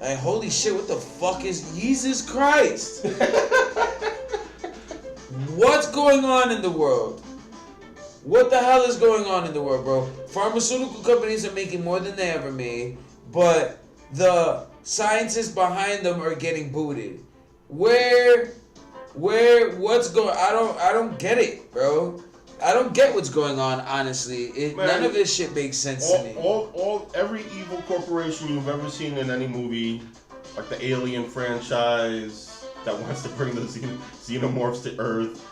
holy shit, what the fuck is Jesus Christ? What's going on in the world? What the hell is going on in the world, bro? Pharmaceutical companies are making more than they ever made, but the scientists behind them are getting booted. What's going? I don't get it, bro. I don't get what's going on, honestly. None of this shit makes sense to me. Every evil corporation you've ever seen in any movie, like the Alien franchise that wants to bring the xenomorphs to Earth,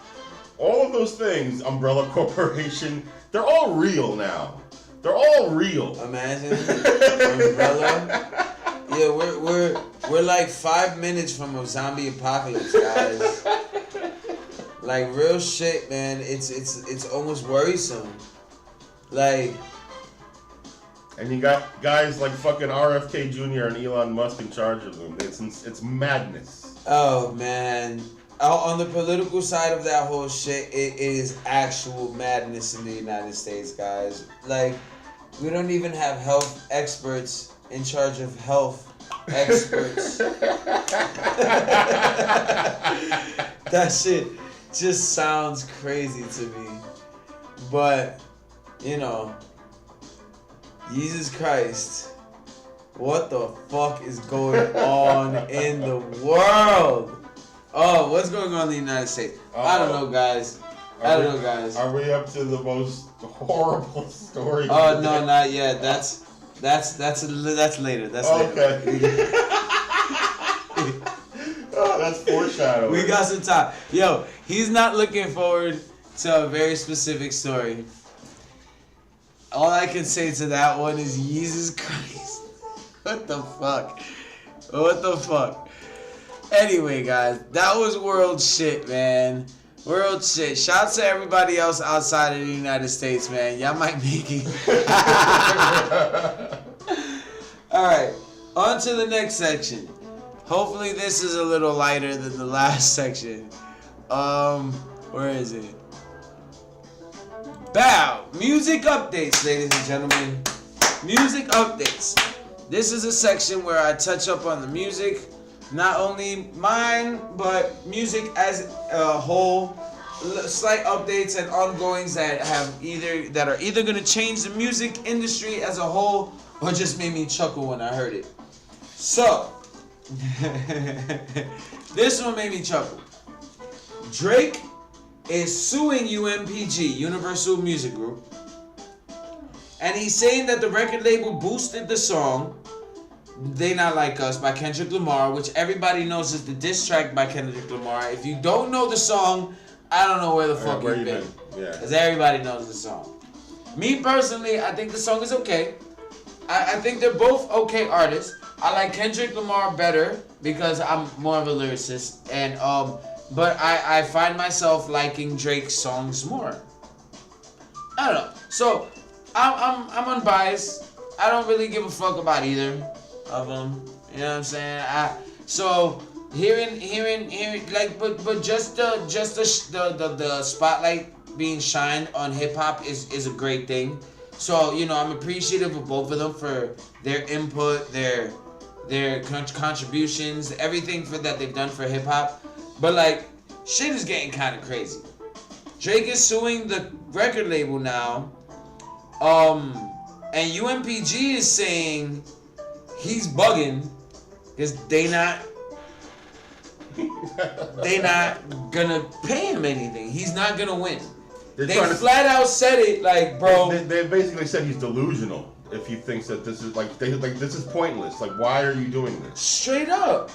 all of those things, Umbrella Corporation, they're all real now. They're all real. Imagine Umbrella. Yeah, we're like 5 minutes from a zombie apocalypse, guys. Like real shit, man. It's almost worrisome. Like, and you got guys like fucking RFK Jr. and Elon Musk in charge of them. It's madness. Oh man. On the political side of that whole shit, it is actual madness in the United States, guys. Like, we don't even have health experts in charge of health experts. That shit just sounds crazy to me. But, Jesus Christ, what the fuck is going on in the world? Oh, what's going on in the United States? I don't know, guys. Are we up to the most horrible story? Oh no, not yet. That's later. That's okay. Later. Oh, that's foreshadowing. We got some time. Yo, he's not looking forward to a very specific story. All I can say to that one is Jesus Christ. What the fuck? What the fuck? Anyway, guys, that was world shit, man. World shit. Shout to everybody else outside of the United States, man. Y'all might make it. Alright, on to the next section. Hopefully this is a little lighter than the last section. Where is it? Bow! Music updates, ladies and gentlemen. Music updates. This is a section where I touch up on the music, not only mine, but music as a whole. Slight updates and ongoings that are either gonna change the music industry as a whole or just made me chuckle when I heard it. So, this one made me chuckle. Drake is suing UMPG, Universal Music Group, and he's saying that the record label boosted the song They Not Like Us by Kendrick Lamar, which everybody knows is the diss track by Kendrick Lamar. If you don't know the song, I don't know where the fuck you've been. Yeah. Because everybody knows the song. Me personally, I think the song is okay. I think they're both okay artists. I like Kendrick Lamar better because I'm more of a lyricist, and but I find myself liking Drake's songs more. I don't know. So I'm unbiased. I don't really give a fuck about either of them. You know what I'm saying? So hearing like, but just the spotlight being shined on hip hop is a great thing. So, you know, I'm appreciative of both of them for their input, their contributions, everything that they've done for hip hop. But like, shit is getting kind of crazy. Drake is suing the record label now, and UMPG is saying he's bugging because they not gonna pay him anything. He's not gonna win. They flat out said it, like, bro. They basically said he's delusional if he thinks that this is this is pointless. Like, why are you doing this? Straight up,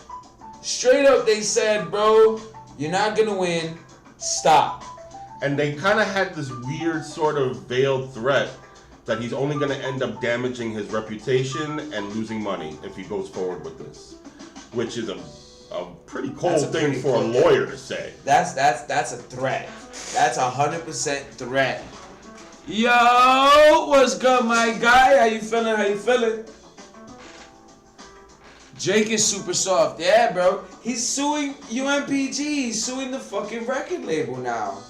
they said, bro, you're not gonna win. Stop. And they kind of had this weird sort of veiled threat that he's only gonna end up damaging his reputation and losing money if he goes forward with this, which is a pretty cold thing for a lawyer to say. That's a threat. That's 100% threat. Yo, what's good, my guy? How you feeling? Drake is super soft. Yeah, bro. He's suing UMPG. He's suing the fucking record label now.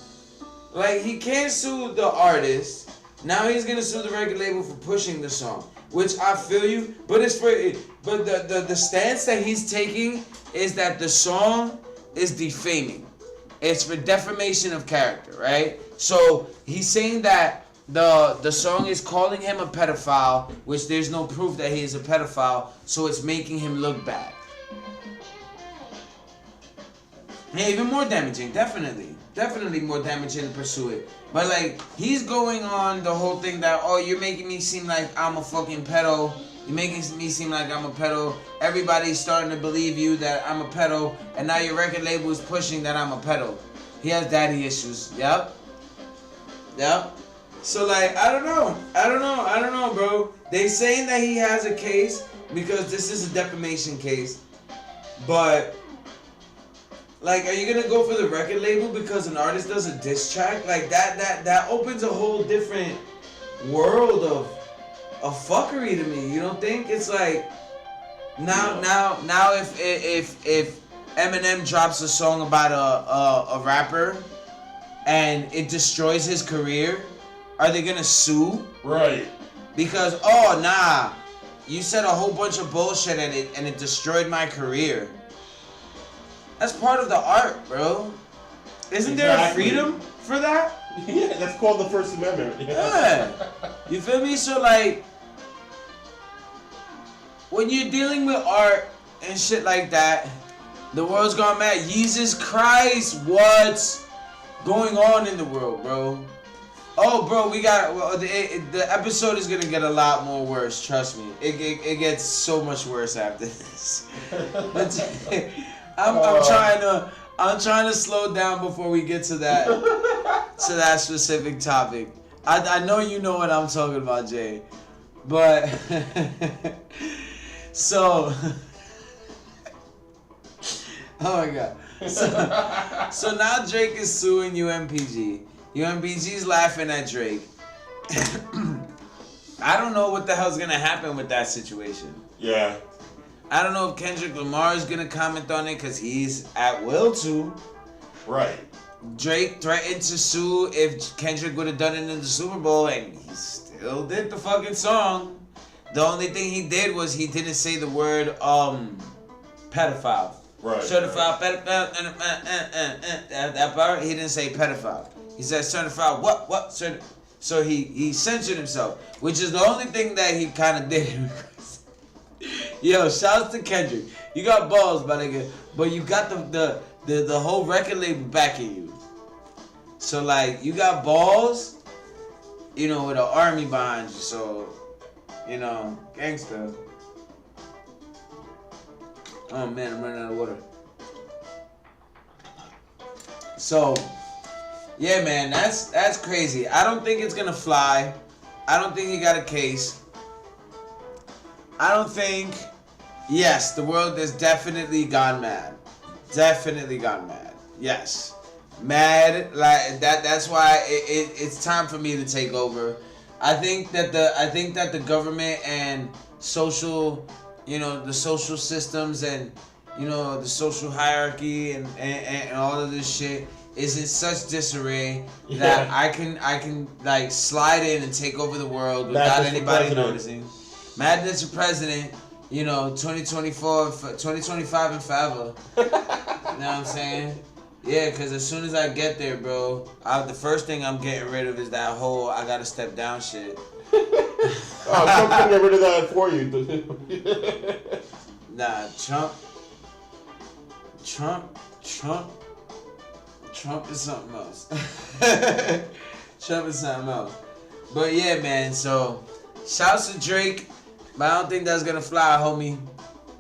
Like, he can't sue the artist. Now he's gonna sue the record label for pushing the song, which I feel you. But the stance that he's taking is that the song is defaming. It's for defamation of character, right? So he's saying that the song is calling him a pedophile, which there's no proof that he is a pedophile, so it's making him look bad. Yeah, even more damaging, definitely more damaging to pursue it. But like, he's going on the whole thing that, oh, you're making me seem like I'm a fucking pedo. You're making me seem like I'm a pedo. Everybody's starting to believe you that I'm a pedo, and now your record label is pushing that I'm a pedo. He has daddy issues. Yep. So like, I don't know, bro. They saying that he has a case because this is a defamation case, but like, are you gonna go for the record label because an artist does a diss track? Like that opens a whole different world of fuckery to me. You don't think? It's like now if Eminem drops a song about a rapper and it destroys his career, are they gonna sue? Right. Because, oh nah, you said a whole bunch of bullshit and it destroyed my career. That's part of the art, bro. Isn't there a freedom for that? Yeah, that's called the First Amendment. Yeah. You feel me? So like, when you're dealing with art and shit like that, the world's gone mad. Jesus Christ, what's going on in the world, bro? Oh, bro, the episode is gonna get a lot more worse. Trust me, it gets so much worse after this. I'm trying to slow down before we get to that specific topic. I know you know what I'm talking about, Jay, but so. Oh my God. So now Drake is suing UMPG. UMPG's laughing at Drake. I don't know what the hell's gonna happen with that situation. Yeah. I don't know if Kendrick Lamar is gonna comment on it because he's at will to. Right. Drake threatened to sue if Kendrick would have done it in the Super Bowl, and he still did the fucking song. The only thing he did was he didn't say the word pedophile. Right. Certified pedophile. That part he didn't say pedophile. He said certified what? So he censored himself, which is the only thing that he kind of did. Yo, shouts to Kendrick. You got balls, my nigga, but you got the whole record label backing you. So like you got balls, you know, with an army behind you. So, you know, gangster. Oh man, I'm running out of water. So, yeah, man, that's crazy. I don't think it's gonna fly. I don't think he got a case. I don't think. Yes, the world has definitely gone mad. Definitely gone mad. Yes, mad like that. That's why it's time for me to take over. I think that the government and social, you know, the social systems and, you know, the social hierarchy and all of this shit is in such disarray that I can like slide in and take over the world without anybody noticing. Madness for president, you know, 2024, 2025 and forever. You know what I'm saying? Yeah, because as soon as I get there, bro, the first thing I'm getting rid of is that whole I gotta step down shit. I'm gonna get rid of that for you. Nah, Trump is something else. Trump is something else. But yeah, man, so shouts to Drake, but I don't think that's gonna fly, homie.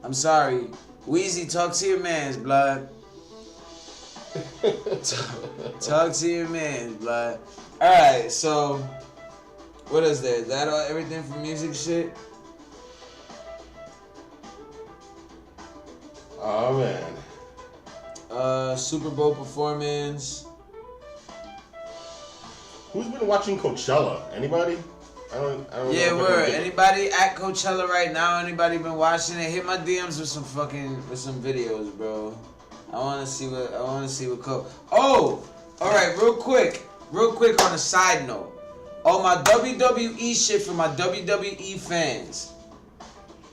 I'm sorry. Wheezy, talk to your mans, blood. Talk to your mans, blood. Alright, so what is there? Is that all, everything for music shit? Oh man. Super Bowl performance. Who's been watching Coachella? Anybody? I don't Yeah, know. word. Anybody at Coachella right now? Anybody been watching it? Hit my DMs with some videos, bro. I wanna see what Oh! Alright, real quick on a side note. On my WWE shit for my WWE fans.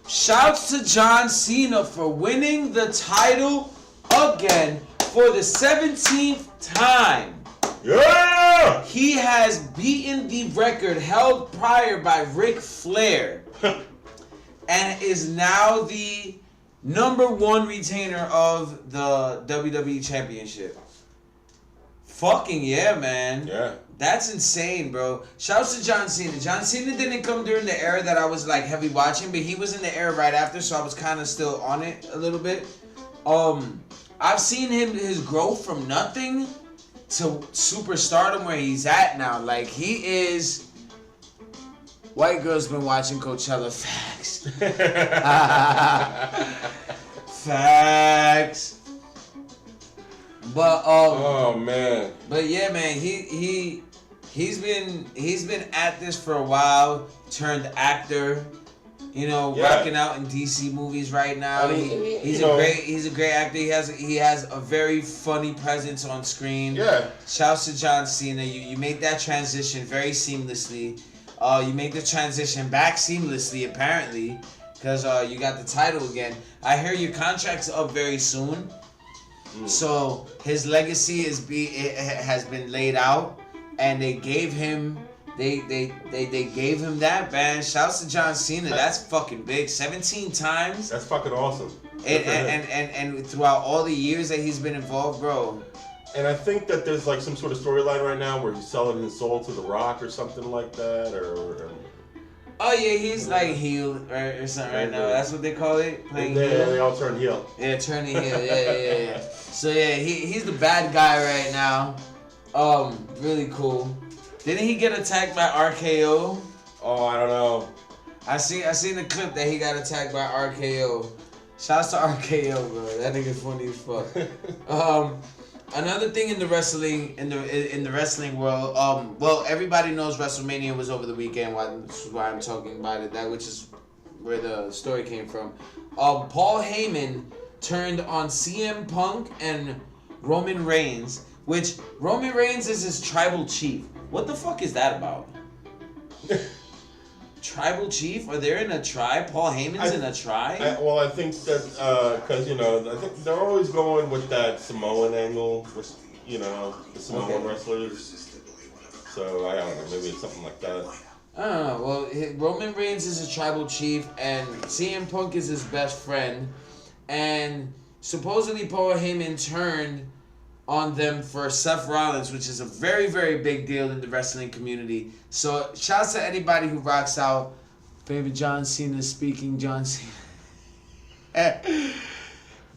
Shouts to John Cena for winning the title again for the 17th time. Yeah! He has beaten the record held prior by Ric Flair and is now the #1 retainer of the WWE Championship. Fucking yeah, man. Yeah. That's insane, bro. Shouts to John Cena. John Cena didn't come during the era that I was like heavy watching, but he was in the era right after, so I was kind of still on it a little bit. I've seen his growth from nothing to superstardom where he's at now. Like, he is... White girl's been watching Coachella. Facts. Facts. But oh man. But yeah, man, he's been at this for a while. Turned actor, you know, rocking out in DC movies right now. I mean, He's a great actor. He has a very funny presence on screen. Yeah. Shouts to John Cena. You made that transition very seamlessly. You made the transition back seamlessly, apparently, because you got the title again. I hear your contract's up very soon. So his legacy has been laid out, and they gave him gave him that, man. Shouts to John Cena. That's fucking big. 17 times. That's fucking awesome. And throughout all the years that he's been involved, bro. And I think that there's like some sort of storyline right now where he's selling his soul to The Rock or something like that, or Oh yeah, he's like heel or something right now. That's what they call it. Playing heel. They all turn heel. Yeah, turning heel. Yeah. So yeah, he's the bad guy right now. Really cool. Didn't he get attacked by RKO? Oh, I don't know. I seen the clip that he got attacked by RKO. Shouts to RKO, bro. That nigga funny as fuck. Another thing in the wrestling world, well, everybody knows WrestleMania was over the weekend. Which is why I'm talking about it. That which is where the story came from. Paul Heyman turned on CM Punk and Roman Reigns, which Roman Reigns is his tribal chief. What the fuck is that about? tribal chief? Are they in a tribe? Paul Heyman's in a tribe? I think that because I think they're always going with that Samoan angle, with the Samoan wrestlers. So I don't know, maybe it's something like that. I don't know. Well, Roman Reigns is a tribal chief, and CM Punk is his best friend, and supposedly Paul Heyman turned on them for Seth Rollins, which is a very, very big deal in the wrestling community. So shouts to anybody who rocks out. Baby John Cena speaking, John Cena. That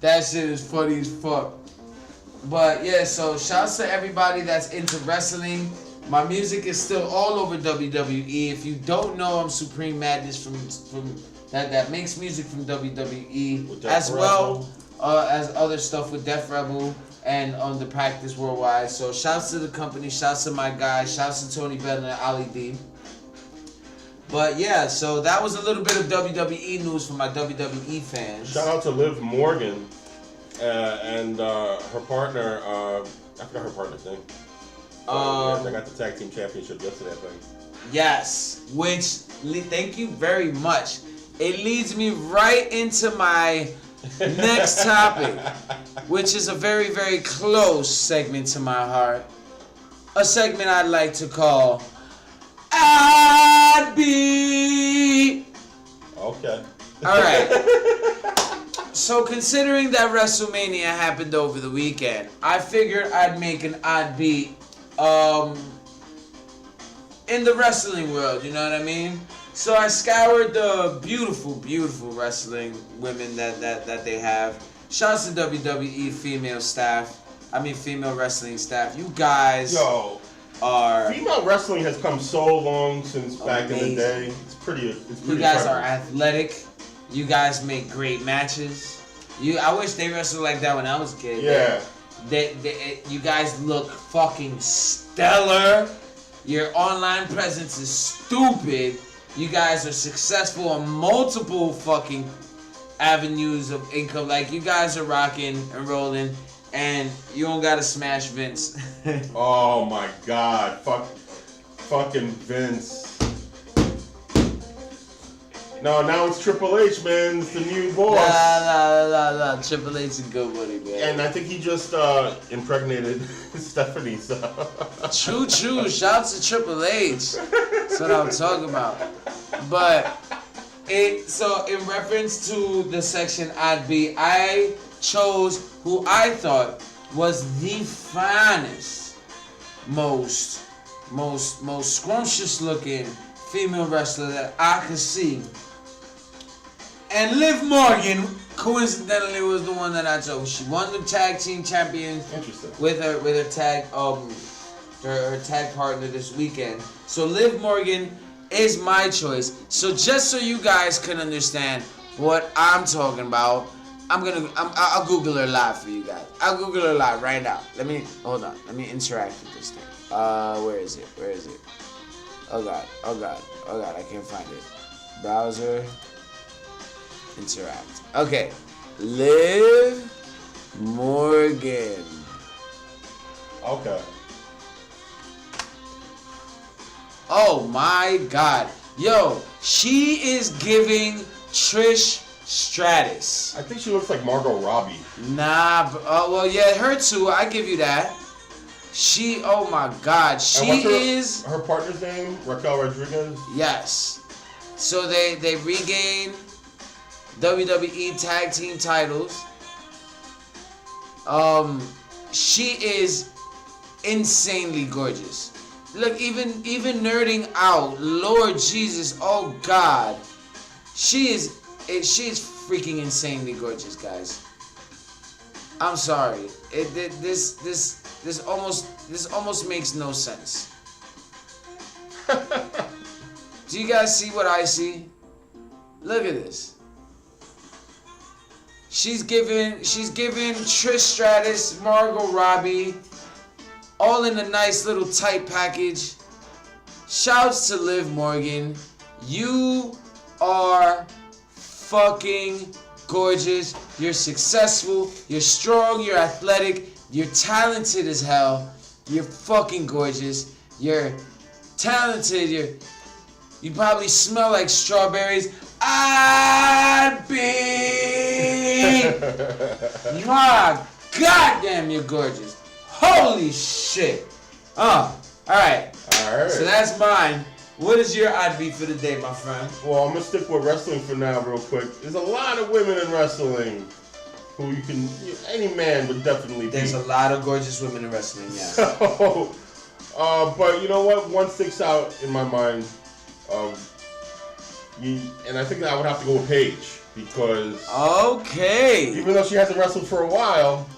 shit is funny as fuck. But yeah, so shouts to everybody that's into wrestling. My music is still all over WWE. If you don't know, I'm Supreme Madness from that makes music from WWE, as well as other stuff with Def Rebel and on the Practice Worldwide. So shouts to the company, shouts to my guys, shouts to Tony Bell and Ali D. But yeah, so that was a little bit of WWE news for my WWE fans. Shout out to Liv Morgan and her partner. I forgot her partner's name. They got the tag team championship yesterday, I think. Yes, which thank you very much. It leads me right into my next topic, which is a very, very close segment to my heart. A segment I'd like to call idbeat. Okay. All right. So considering that WrestleMania happened over the weekend, I figured I'd make an idbeat in the wrestling world, you know what I mean? So I scoured the beautiful, beautiful wrestling women that they have. Shouts to WWE female wrestling staff. You guys are... Female wrestling has come so long since back in the day. It's pretty You guys are athletic. You guys make great matches. I wish they wrestled like that when I was a kid. Yeah. You guys look fucking stellar. Your online presence is stupid. You guys are successful on multiple fucking avenues of income. Like, you guys are rocking and rolling, and you don't gotta smash Vince. Oh my God. Fucking Vince. No, now it's Triple H, man. It's the new boss. Nah. Triple H is good buddy, man. And I think he just impregnated Stephanie. So. True. Shouts to Triple H. That's what I'm talking about. But so in reference to the section idbeat, I chose who I thought was the finest, most scrumptious looking female wrestler that I could see. And Liv Morgan, coincidentally, was the one that I chose. She won the tag team champion with her tag her tag partner this weekend. So Liv Morgan is my choice. So just so you guys can understand what I'm talking about, I'll Google her live for you guys. I'll Google her live right now. Hold on. Let me interact with this thing. Where is it? Oh God, I can't find it. Browser. Interact. Okay. Liv Morgan. Okay. Oh my God. Yo, she is giving Trish Stratus. I think she looks like Margot Robbie. Nah, well, yeah, her too. I give you that. Oh my God. Is... her partner's name? Raquel Rodriguez? Yes. So they regain WWE tag team titles. She is insanely gorgeous. Look, even nerding out, Lord Jesus, oh God, she is freaking insanely gorgeous, guys. I'm sorry, this almost makes no sense. Do you guys see what I see? Look at this. She's giving Trish Stratus, Margot Robbie, all in a nice little tight package. Shouts to Liv Morgan. You are fucking gorgeous. You're successful. You're strong. You're athletic. You're talented as hell. You're fucking gorgeous. You're talented. You probably smell like strawberries. idbeat. My goddamn, you're gorgeous. Holy shit. Alright. So that's mine. What is your idbeat for the day, my friend? Well, I'm gonna stick with wrestling for now, real quick. There's a lot of women in wrestling who any man would definitely There's beat. a lot of gorgeous women in wrestling, yeah. So, but you know what? One sticks out in my mind. And I think that I would have to go with Paige because even though she hasn't wrestled for a while,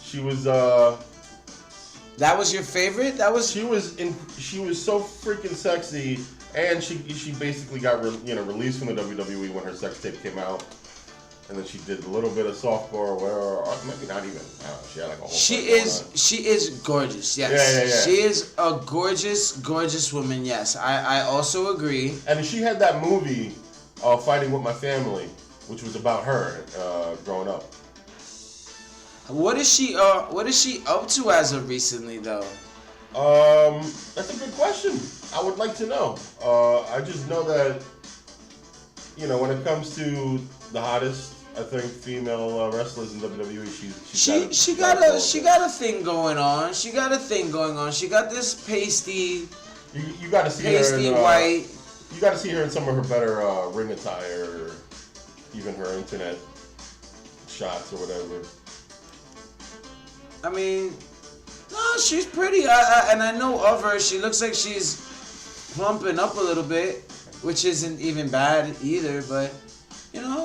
she was. That was your favorite? She was so freaking sexy, and she basically got released from the WWE when her sex tape came out, and then she did a little bit of softcore or maybe not even. I don't know, she had like a whole. She is gorgeous. Yes. Yeah. She is a gorgeous woman. Yes, I also agree. And she had that movie, Fighting with My Family, which was about her growing up. What is she up to as of recently, though? That's a good question. I would like to know. I just know that, when it comes to the hottest, I think, female wrestlers in WWE, she got a thing going on. She got this pasty. You got to see pasty her in, white. You got to see her in some of her better ring attire, or even her internet shots or whatever. I mean, no, she's pretty. And I know of her. She looks like she's plumping up a little bit, which isn't even bad either. But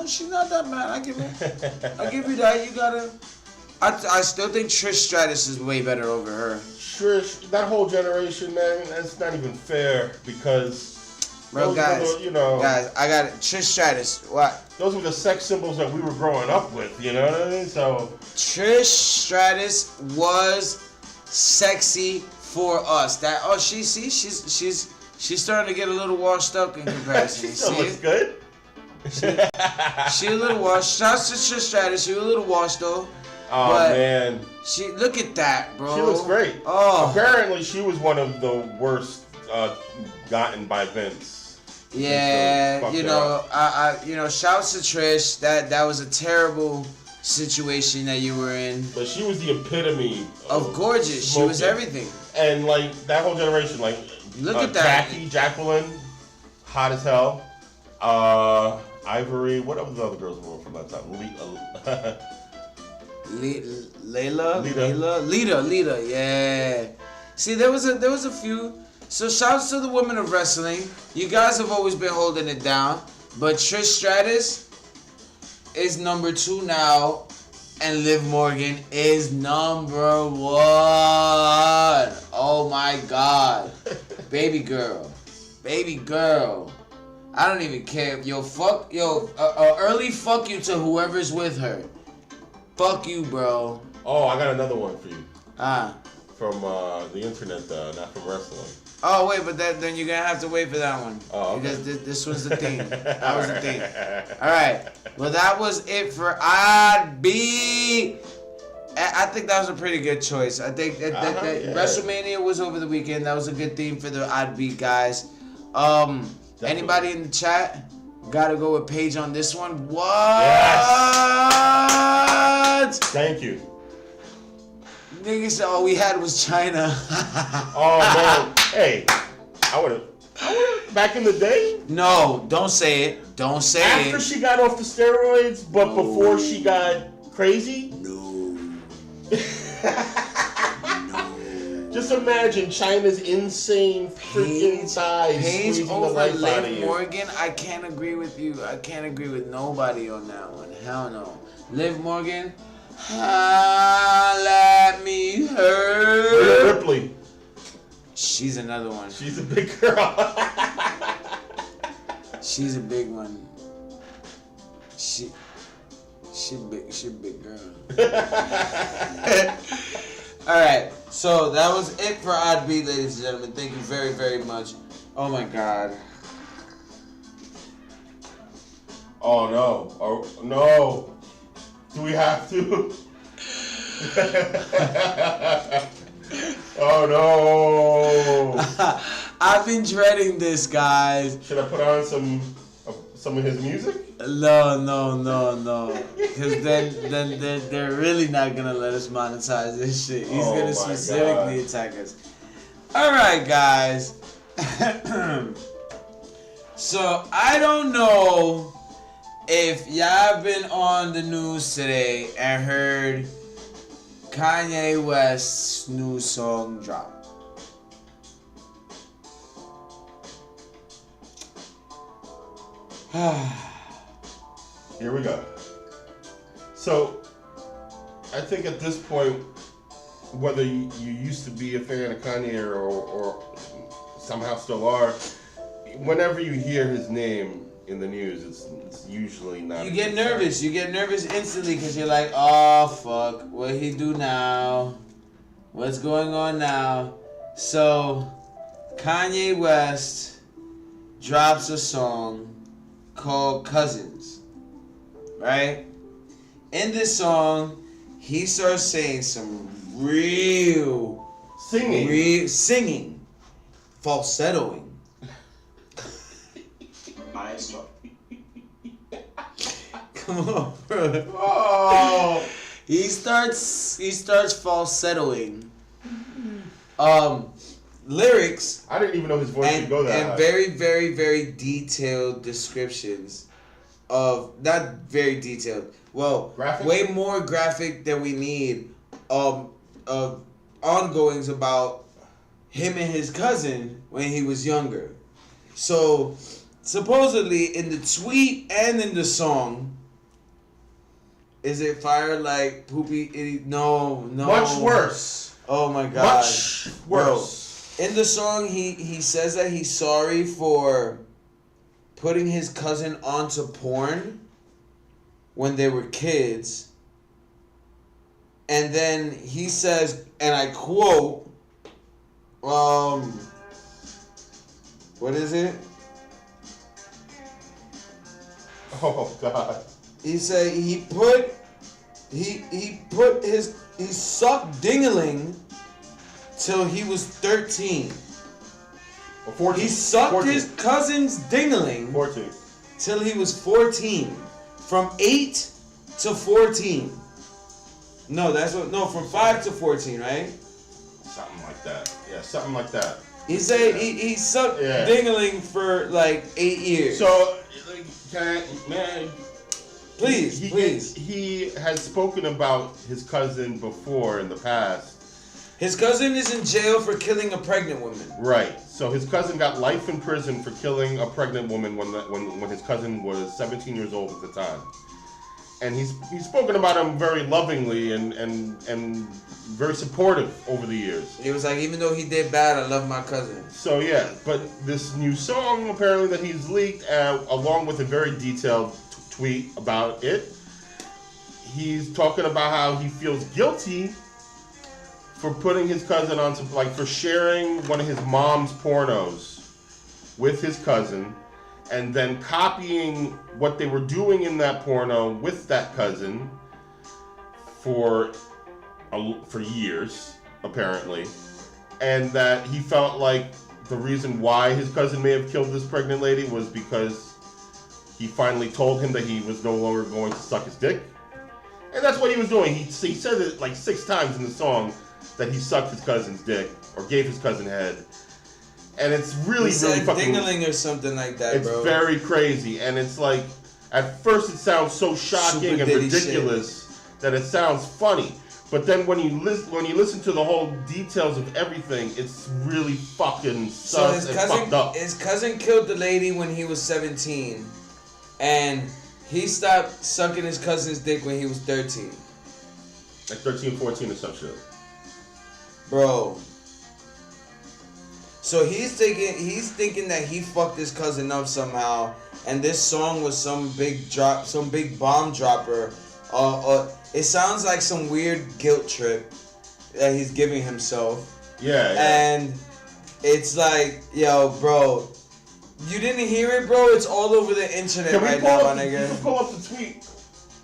she's not that bad. I'll give you that. You gotta. I still think Trish Stratus is way better over her. Trish, that whole generation, man, that's not even fair because. Bro, guys, I got it. Trish Stratus. What? Those were the sex symbols that we were growing up with. You know what I mean? So. Trish Stratus was sexy for us. She's starting to get a little washed up in comparison. She still looks good. She a little washed. Shouts to Trish Stratus. She a little washed though. Oh man. Look at that, bro. She looks great. Oh. Apparently, she was one of the worst gotten by Vince. Yeah, shouts to Trish. That was a terrible situation that you were in. But she was the epitome of gorgeous. Smoking. She was everything. And like that whole generation, like look at that. Jacqueline, hot as hell. Ivory. What other the other girls were from that time? Lita. Yeah. See, there was a few. So shouts to the women of wrestling. You guys have always been holding it down. But Trish Stratus is number 2 now. And Liv Morgan is number 1. Oh my God. Baby girl. I don't even care. Early fuck you to whoever's with her. Fuck you, bro. Oh, I got another one for you. From the internet, not from wrestling. Oh, wait, but then you're going to have to wait for that one. Oh, okay. Because this was the thing. That was the thing. All right. Well, that was it for idbeat. I think that was a pretty good choice. I think that WrestleMania was over the weekend. That was a good theme for the idbeat, guys. Anybody in the chat? Got to go with Paige on this one. What? Yes. Thank you. Niggas said all we had was China. Oh man, hey, I would've back in the day. No, don't say it. After she got off the steroids, but before she got crazy. No. Just imagine China's insane freaking thighs squeezing the life out of you. Morgan, I can't agree with you. I can't agree with nobody on that one. Hell no. Liv Morgan. Let me hurt. Rhea Ripley. She's another one. She's a big girl. She's a big one. She a big girl. All right, so that was it for idbeat, ladies and gentlemen. Thank you very, very much. Oh my God. Oh no! Oh no! Do we have to? Oh no! I've been dreading this, guys. Should I put on some of his music? No. Because then they're really not gonna let us monetize this shit. He's gonna specifically attack us. All right, guys. So I don't know if y'all been on the news today and heard Kanye West's new song drop. Here we go. So, I think at this point, whether you used to be a fan of Kanye or somehow still are, whenever you hear his name in the news, it's usually not. You get nervous. You get nervous instantly because you're like, oh, fuck. What he do now? What's going on now? So, Kanye West drops a song called Cousins, right? In this song, he starts saying some real singing, falsettoing. Come on, bro. Oh. He starts falsettoing. Lyrics. I didn't even know his voice could go that high. And very, very, very detailed descriptions of, not very detailed, well, graphic? Way more graphic than we need, of ongoings about him and his cousin when he was younger. So, supposedly in the tweet and in the song, is it fire like poopy? No. Much worse. Oh my god. Much worse. Bro, in the song, he says that he's sorry for putting his cousin onto porn when they were kids. And then he says, and I quote, what is it? Oh God. He said he sucked dingling till he was 13. Or 14. He sucked 14. his cousin's dingling 14. till he was 14. From 8 to 14. No, from 5 to 14, right? Something like that. Yeah, something like that. He said he sucked dingling for like 8 years. So, can I, man, please. He has spoken about his cousin before in the past. His cousin is in jail for killing a pregnant woman. Right. So his cousin got life in prison for killing a pregnant woman when his cousin was 17 years old at the time. And he's spoken about him very lovingly and very supportive over the years. He was like, even though he did bad, I love my cousin. So yeah, but this new song apparently that he's leaked, along with a very detailed tweet about it, he's talking about how he feels guilty for putting his cousin on some, like, for sharing one of his mom's pornos with his cousin, and then copying what they were doing in that porno with that cousin for years, apparently, and that he felt like the reason why his cousin may have killed this pregnant lady was because he finally told him that he was no longer going to suck his dick, and that's what he was doing. He said it like 6 times in the song that he sucked his cousin's dick or gave his cousin head. And it's really fucking dingling or something like that, it's bro. It's very crazy, and it's like at first it sounds so shocking and ridiculous that it sounds funny, but then when you listen to the whole details of everything, it's really fucking sus and fucked up. His cousin killed the lady when he was 17, and he stopped sucking his cousin's dick when he was 13. Like 13, 14 or some shit. Bro. So he's thinking that he fucked his cousin up somehow, and this song was some big bomb dropper. It sounds like some weird guilt trip that he's giving himself. Yeah. And it's like, yo, bro, you didn't hear it, bro? It's all over the internet right now, my nigga. You can pull up the tweet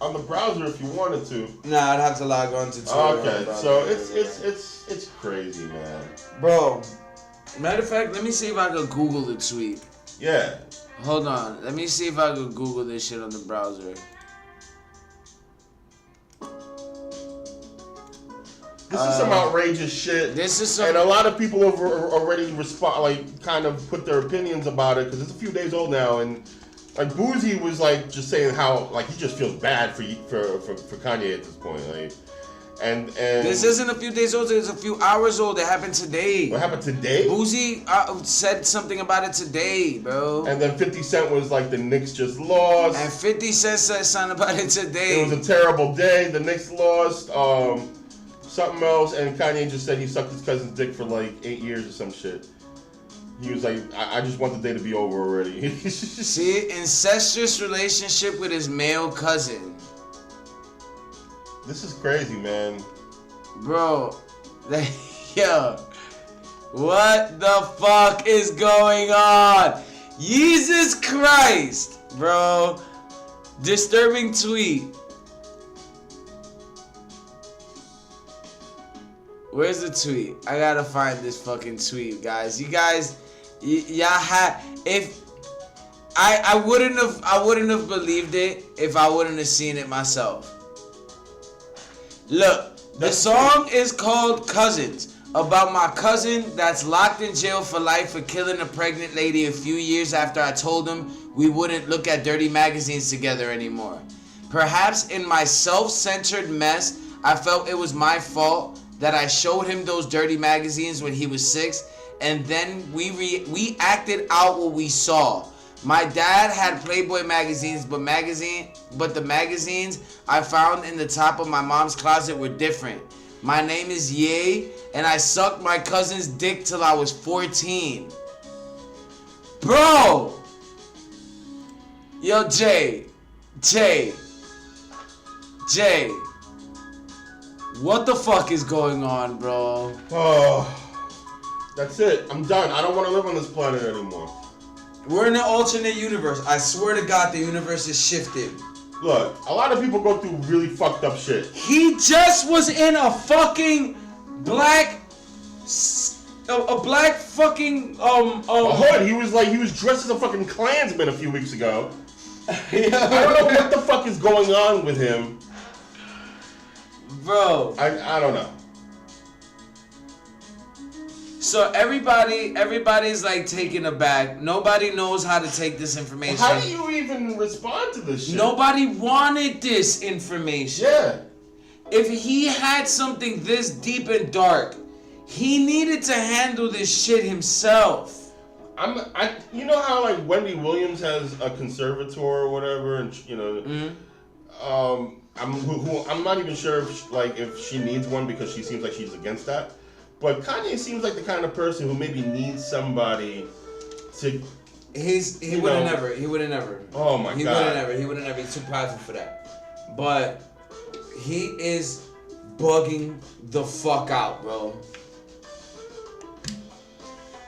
on the browser if you wanted to. Nah, I'd have to log on to Twitter. Okay, so it's crazy, man. Bro, Matter of fact, let me see if I can Google the tweet. Yeah. Hold on. Let me see if I can Google this shit on the browser. This is some outrageous shit. This is some... And a lot of people have already kind of put their opinions about it, because it's a few days old now, and like Boozy was like just saying how like he just feels bad for Kanye at this point, like, and this isn't a few days old. It's a few hours old. It happened today. What happened today? Boozy said something about it today, bro. And then 50 Cent was like, the Knicks just lost. And 50 Cent said something about it today. It was a terrible day. The Knicks lost. Something else, and Kanye just said he sucked his cousin's dick for like 8 years or some shit. He was like, I just want the day to be over already. See, incestuous relationship with his male cousin. This is crazy, man. Bro, yo, what the fuck is going on? Jesus Christ, bro. Disturbing tweet. Where's the tweet? I gotta find this fucking tweet, guys. You guys, y'all had, if I wouldn't have believed it if I wouldn't have seen it myself. Look, the song is called Cousins, about my cousin that's locked in jail for life for killing a pregnant lady a few years after I told him we wouldn't look at dirty magazines together anymore. Perhaps in my self-centered mess, I felt it was my fault that I showed him those dirty magazines when he was 6, and then we acted out what we saw. My dad had Playboy magazines, but the magazines I found in the top of my mom's closet were different. My name is Ye, and I sucked my cousin's dick till I was 14. Bro! Yo, Jay. What the fuck is going on, bro? Oh, that's it. I'm done. I don't want to live on this planet anymore. We're in an alternate universe. I swear to God, the universe is shifted. Look, a lot of people go through really fucked up shit. He just was in a fucking black fucking a hood. He was dressed as a fucking Klansman a few weeks ago. I don't know what the fuck is going on with him. Bro. I don't know. So everybody's like taken aback. Nobody knows how to take this information. How do you even respond to this shit? Nobody wanted this information. Yeah. If he had something this deep and dark, he needed to handle this shit himself. You know how like Wendy Williams has a conservator or whatever, and you know, I'm not even sure if she needs one, because she seems like she's against that. But Kanye seems like the kind of person who maybe needs somebody to. He would have never. Oh my God. He would have never. He's too prideful for that. But he is bugging the fuck out, bro.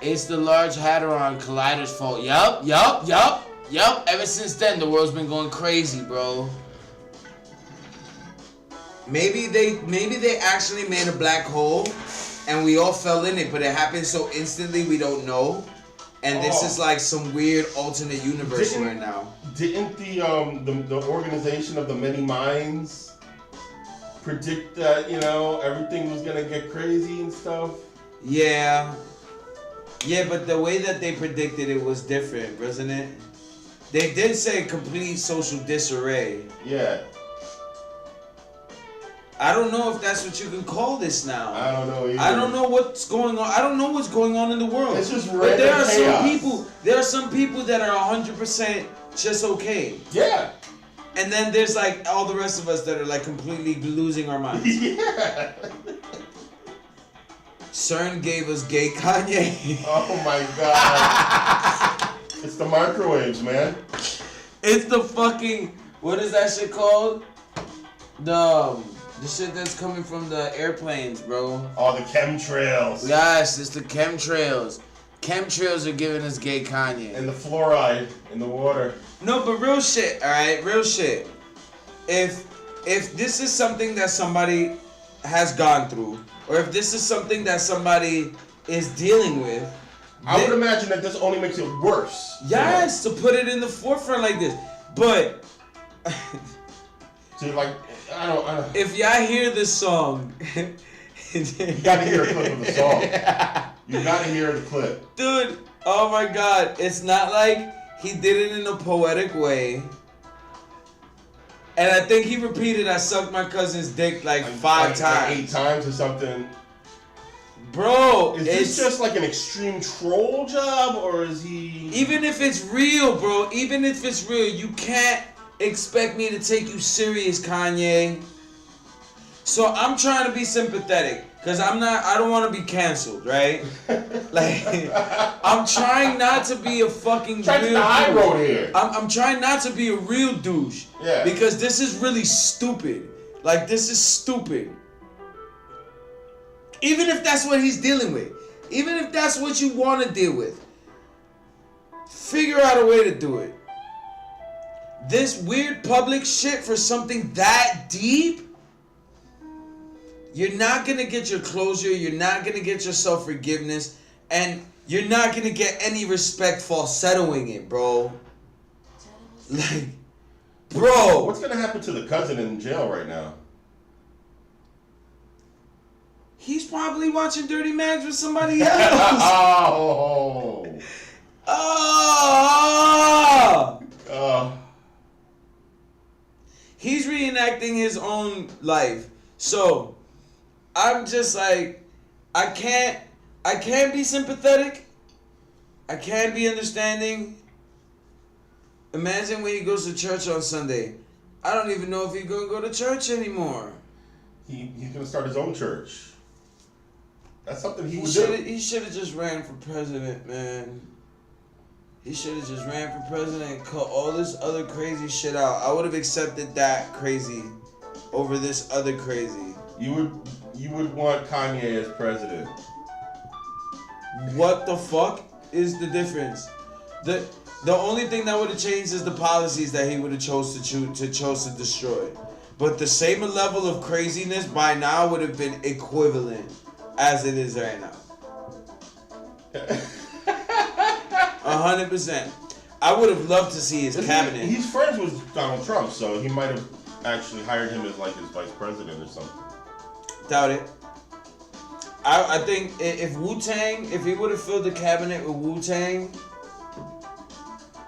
It's the Large Hadron Collider's fault. Yup. Ever since then, the world's been going crazy, bro. Maybe they actually made a black hole, and we all fell in it, but it happened so instantly we don't know. And this is like some weird alternate universe right now. Didn't the organization of the Many Minds predict that, you know, everything was gonna get crazy and stuff? Yeah, but the way that they predicted it was different, wasn't it? They did say complete social disarray. Yeah. I don't know if that's what you can call this now. I don't know either. I don't know what's going on. I don't know what's going on in the world. It's just but there are chaos. some people that are 100% just okay. Yeah. And then there's like all the rest of us that are like completely losing our minds. Yeah. CERN gave us gay Kanye. Oh my God. It's the microwaves, man. It's the fucking, what is that shit called? The shit that's coming from the airplanes, bro. Oh, the chemtrails. Yes, it's the chemtrails. Chemtrails are giving us gay Kanye. And the fluoride in the water. No, but real shit, alright? Real shit. If this is something that somebody has gone through, or if this is something that somebody is dealing with, I would imagine that this only makes it worse. Yes, to put it in the forefront like this. But see, like, I don't. If y'all hear this song, you gotta hear a clip of the song. You gotta hear the clip, dude. Oh my God! It's not like he did it in a poetic way. And I think he repeated, "I sucked my cousin's dick like 5 times, like 8 times or something." Bro, is this just like an extreme troll job, or is he? Even if it's real, bro. Even if it's real, you can't expect me to take you serious, Kanye. So I'm trying to be sympathetic, cause I don't want to be canceled, right? Like, I'm trying not to be a fucking real douche. High road here. I'm trying not to be a real douche. Yeah. Because this is really stupid. Like, this is stupid. Even if that's what he's dealing with, even if that's what you want to deal with, figure out a way to do it. This weird public shit for something that deep, you're not going to get your closure, you're not going to get your self-forgiveness, and you're not going to get any respect falsettoing it, bro. Like, bro. What's going to happen to the cousin in jail right now? He's probably watching Dirty Mags with somebody else. Oh. He's reenacting his own life. So, I'm just like, I can't be sympathetic. I can't be understanding. Imagine when he goes to church on Sunday. I don't even know if he's going to go to church anymore. He's going to start his own church. That's something he would do. He should have just ran for president, man. He should have just ran for president and cut all this other crazy shit out. I would have accepted that crazy over this other crazy. You would want Kanye as president. What the fuck is the difference? The only thing that would have changed is the policies that he would have chose to destroy. But the same level of craziness by now would have been equivalent as it is right now. 100%. I would have loved to see his cabinet. He's friends with Donald Trump, so he might have actually hired him as like his vice president or something. Doubt it. I think if Wu-Tang, if he would have filled the cabinet with Wu-Tang,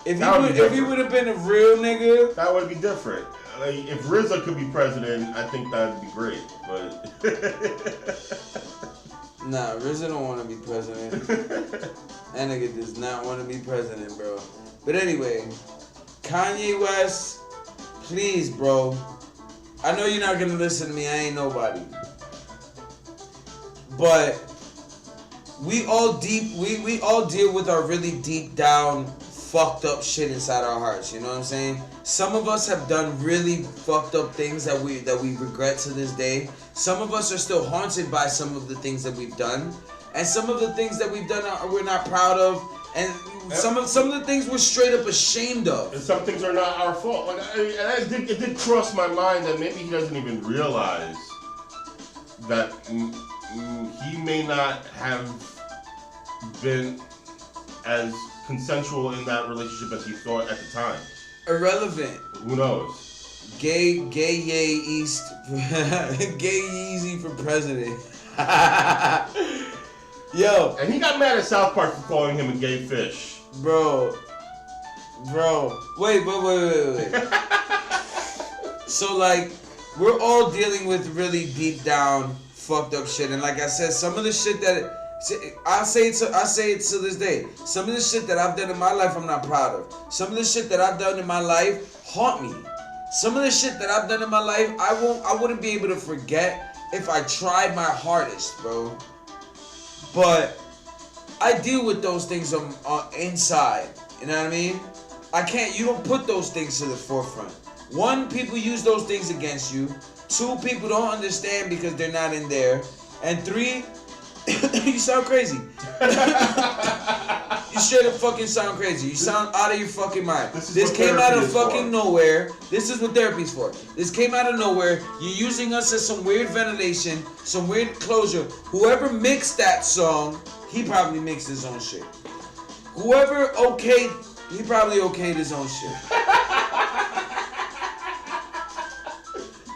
if he would have been a real nigga, that would be different. Like, if RZA could be president, I think that'd be great. But nah, RZA don't want to be president. That nigga does not want to be president, bro. But anyway, Kanye West, please, bro. I know you're not gonna listen to me. I ain't nobody. But we all deal with our really deep down fucked up shit inside our hearts. You know what I'm saying? Some of us have done really fucked up things that we regret to this day. Some of us are still haunted by some of the things that we've done, and some of the things that we've done we're not proud of, and some of the things we're straight up ashamed of. And some things are not our fault. Like it did cross my mind that maybe he doesn't even realize that he may not have been as consensual in that relationship as he thought at the time. Irrelevant. Who knows? Gay East, Gay Yeezy for president. Yo. And he got mad at South Park for calling him a gay fish. Bro. Wait. So like, we're all dealing with really deep down fucked up shit, and like I said, some of the shit that I say it to this day. Some of the shit that I've done in my life, I'm not proud of. Some of the shit that I've done in my life haunt me. Some of the shit that I've done in my life, I wouldn't be able to forget if I tried my hardest, bro. But I deal with those things on inside. You know what I mean? You don't put those things to the forefront. 1, people use those things against you. 2, people don't understand because they're not in there. And 3, you sound crazy. You straight up fucking sound crazy. You sound out of your fucking mind. This came out of fucking nowhere. This is what therapy's for. This came out of nowhere. You're using us as some weird ventilation, some weird closure. Whoever mixed that song he probably mixed his own shit. Whoever okayed, he probably okayed his own shit.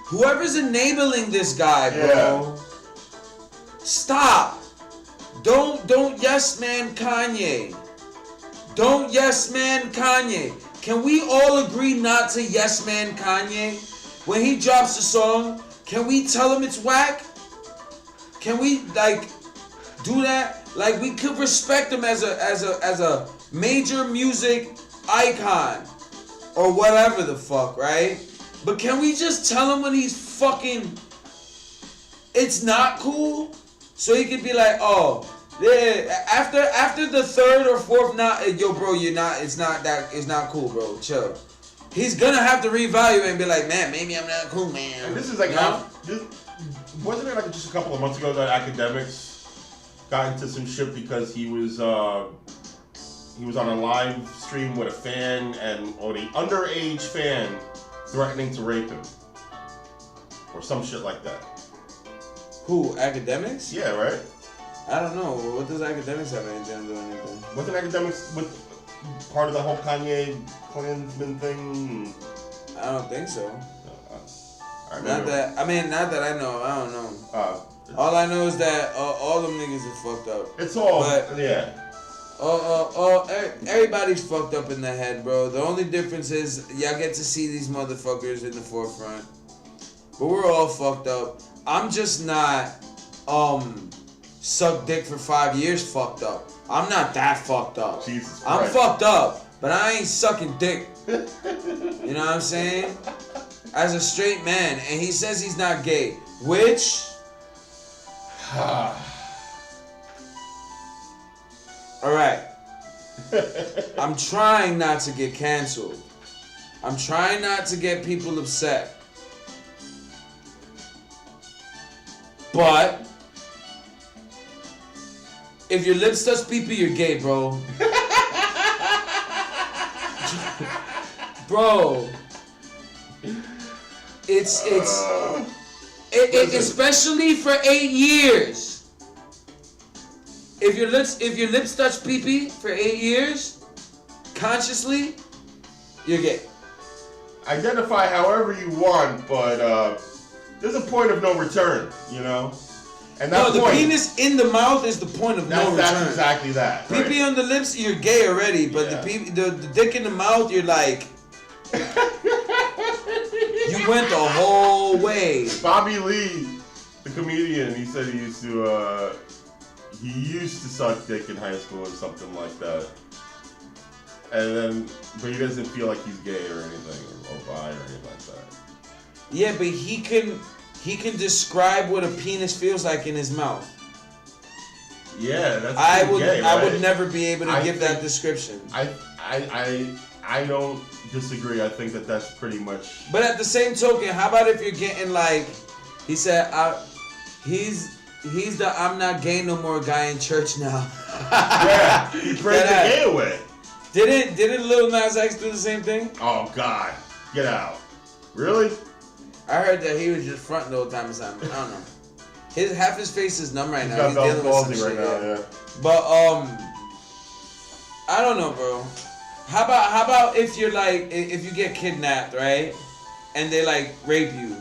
Whoever's enabling this guy, bro, stop. Don't yes man Kanye. Don't yes man Kanye. Can we all agree not to yes man Kanye? When he drops a song, can we tell him it's whack? Can we like do that? Like we could respect him as a major music icon or whatever the fuck, right? But can we just tell him when he's fucking it's not cool? So he could be like, oh, yeah, after the third or fourth yo bro, it's not cool, bro. Chill. He's gonna have to reevaluate and be like, man, maybe I'm not cool, man. And this is like wasn't it like just a couple of months ago that academics got into some shit because he was on a live stream with a fan or the underage fan threatening to rape him or some shit like that. Who, academics? Yeah, right. I don't know. What does academics have anything to do with anything? Wasn't academics with part of the whole Kanye Klansman thing? I don't think so. Not that I know. I don't know. All I know is that all them niggas are fucked up. It's all, everybody's fucked up in the head, bro. The only difference is y'all get to see these motherfuckers in the forefront, but we're all fucked up. I'm just not suck dick for 5 years fucked up. I'm not that fucked up. Jesus Christ. I'm fucked up, but I ain't sucking dick. You know what I'm saying? As a straight man, and he says he's not gay, which all right. I'm trying not to get canceled. I'm trying not to get people upset. But if your lips touch pee-pee, you're gay, bro. Bro. It's especially for 8 years. If your lips touch pee-pee for 8 years, consciously, you're gay. Identify however you want, but there's a point of no return, you know? And that the penis in the mouth is the point of no return. That's exactly that. Right? Pee-pee on the lips, you're gay already, but the dick in the mouth, you're like... You went the whole way. Bobby Lee, the comedian, he said he used to suck dick in high school or something like that. But he doesn't feel like he's gay or anything, or bi or anything like that. Yeah, but he can describe what a penis feels like in his mouth. Yeah, that's gay, right? I would never be able to give that description. I don't disagree. I think that's pretty much. But at the same token, how about if you're getting like, he said, he's the I'm not gay no more guy in church now. Yeah, he prayed the gay away. Didn't Lil Nas X do the same thing? Oh God, get out! Really? I heard that he was just fronting the whole time. I don't know. Half his face is numb right now. He's dealing with some shit right now. Yeah. But I don't know, bro. How about if you're like if you get kidnapped, right? And they like rape you.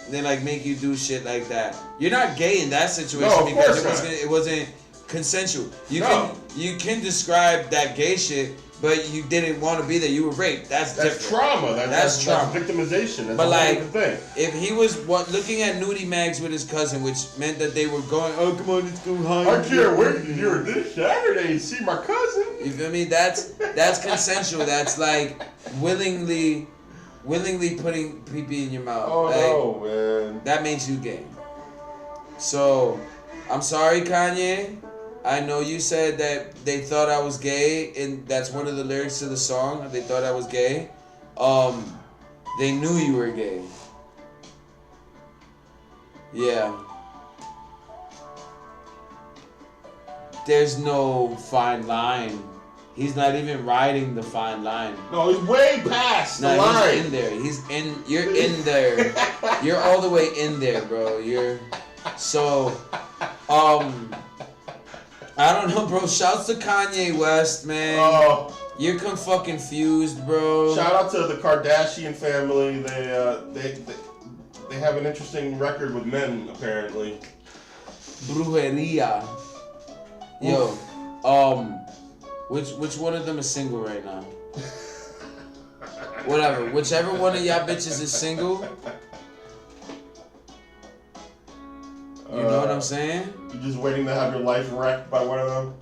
And they like make you do shit like that. You're not gay in that situation because it wasn't consensual. You can describe that gay shit, but you didn't want to be there. You were raped. That's different. Trauma. That's trauma. That's victimization. That's a different thing. If he was looking at nudie mags with his cousin, which meant that they were going, oh come on, let's go high. I can't wait to hear this Saturday and see my cousin. You feel me? That's consensual. That's like willingly putting pee-pee in your mouth. Oh like, no, man. That makes you gay. So, I'm sorry, Kanye. I know you said that they thought I was gay, and that's one of the lyrics to the song. They thought I was gay. They knew you were gay. Yeah. There's no fine line. He's not even riding the fine line. No, he's way past the line. He's in there. You're in there. You're all the way in there, bro. I don't know, bro. Shouts to Kanye West, man. Oh. You're fucking fused, bro. Shout out to the Kardashian family. They have an interesting record with men, apparently. Brujeria. Yo, which one of them is single right now? Whatever. Whichever one of y'all bitches is single. You know what I'm saying? You're just waiting to have your life wrecked by one of them?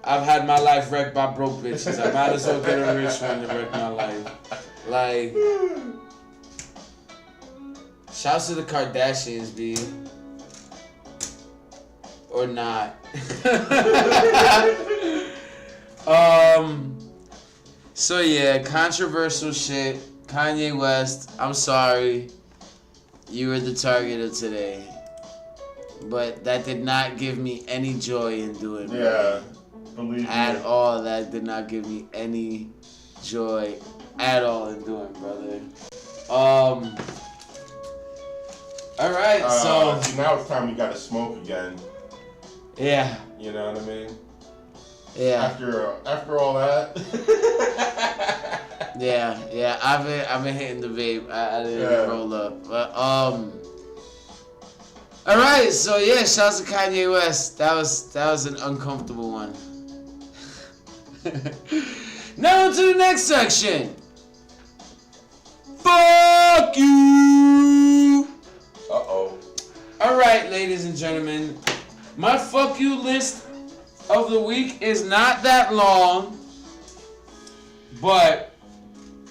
I've had my life wrecked by broke bitches. I might as well get a rich one to wreck my life. Like, shouts to the Kardashians, B. Or not. So yeah, controversial shit. Kanye West, I'm sorry. You were the target of today. But that did not give me any joy in doing it. Yeah, believe me. At all. That did not give me any joy at all in doing, brother. Alright, so now it's time we gotta smoke again. Yeah. You know what I mean? Yeah. After all that. yeah. I've been hitting the vape. I didn't roll up. But alright, so yeah, shouts to Kanye West. That was an uncomfortable one. Now to the next section. Fuck you! Uh-oh. Alright, ladies and gentlemen. My fuck you list of the week is not that long, but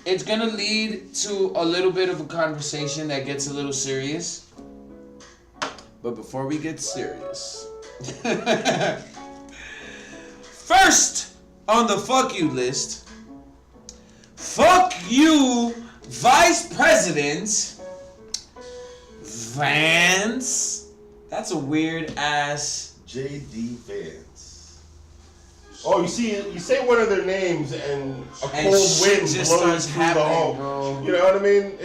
it's gonna lead to a little bit of a conversation that gets a little serious. But before we get serious, first on the fuck you list, fuck you, Vice President Vance. That's a weird ass. J.D. Vance. Oh, you say one of their names and a cold wind just blows starts through the happening, home. bro. You know what I mean?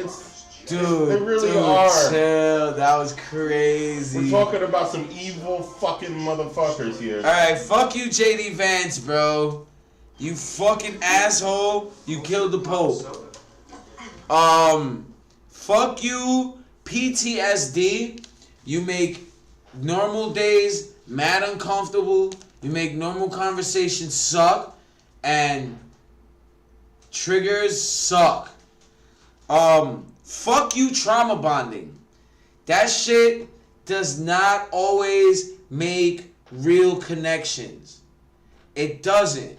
Dude, they really are. Chill. That was crazy. We're talking about some evil fucking motherfuckers here. Alright, fuck you, J.D. Vance, bro. You fucking asshole. You killed the Pope. Fuck you, PTSD. You make normal days mad uncomfortable. You make normal conversations suck. And triggers suck. Fuck you, trauma bonding. That shit does not always make real connections. It doesn't.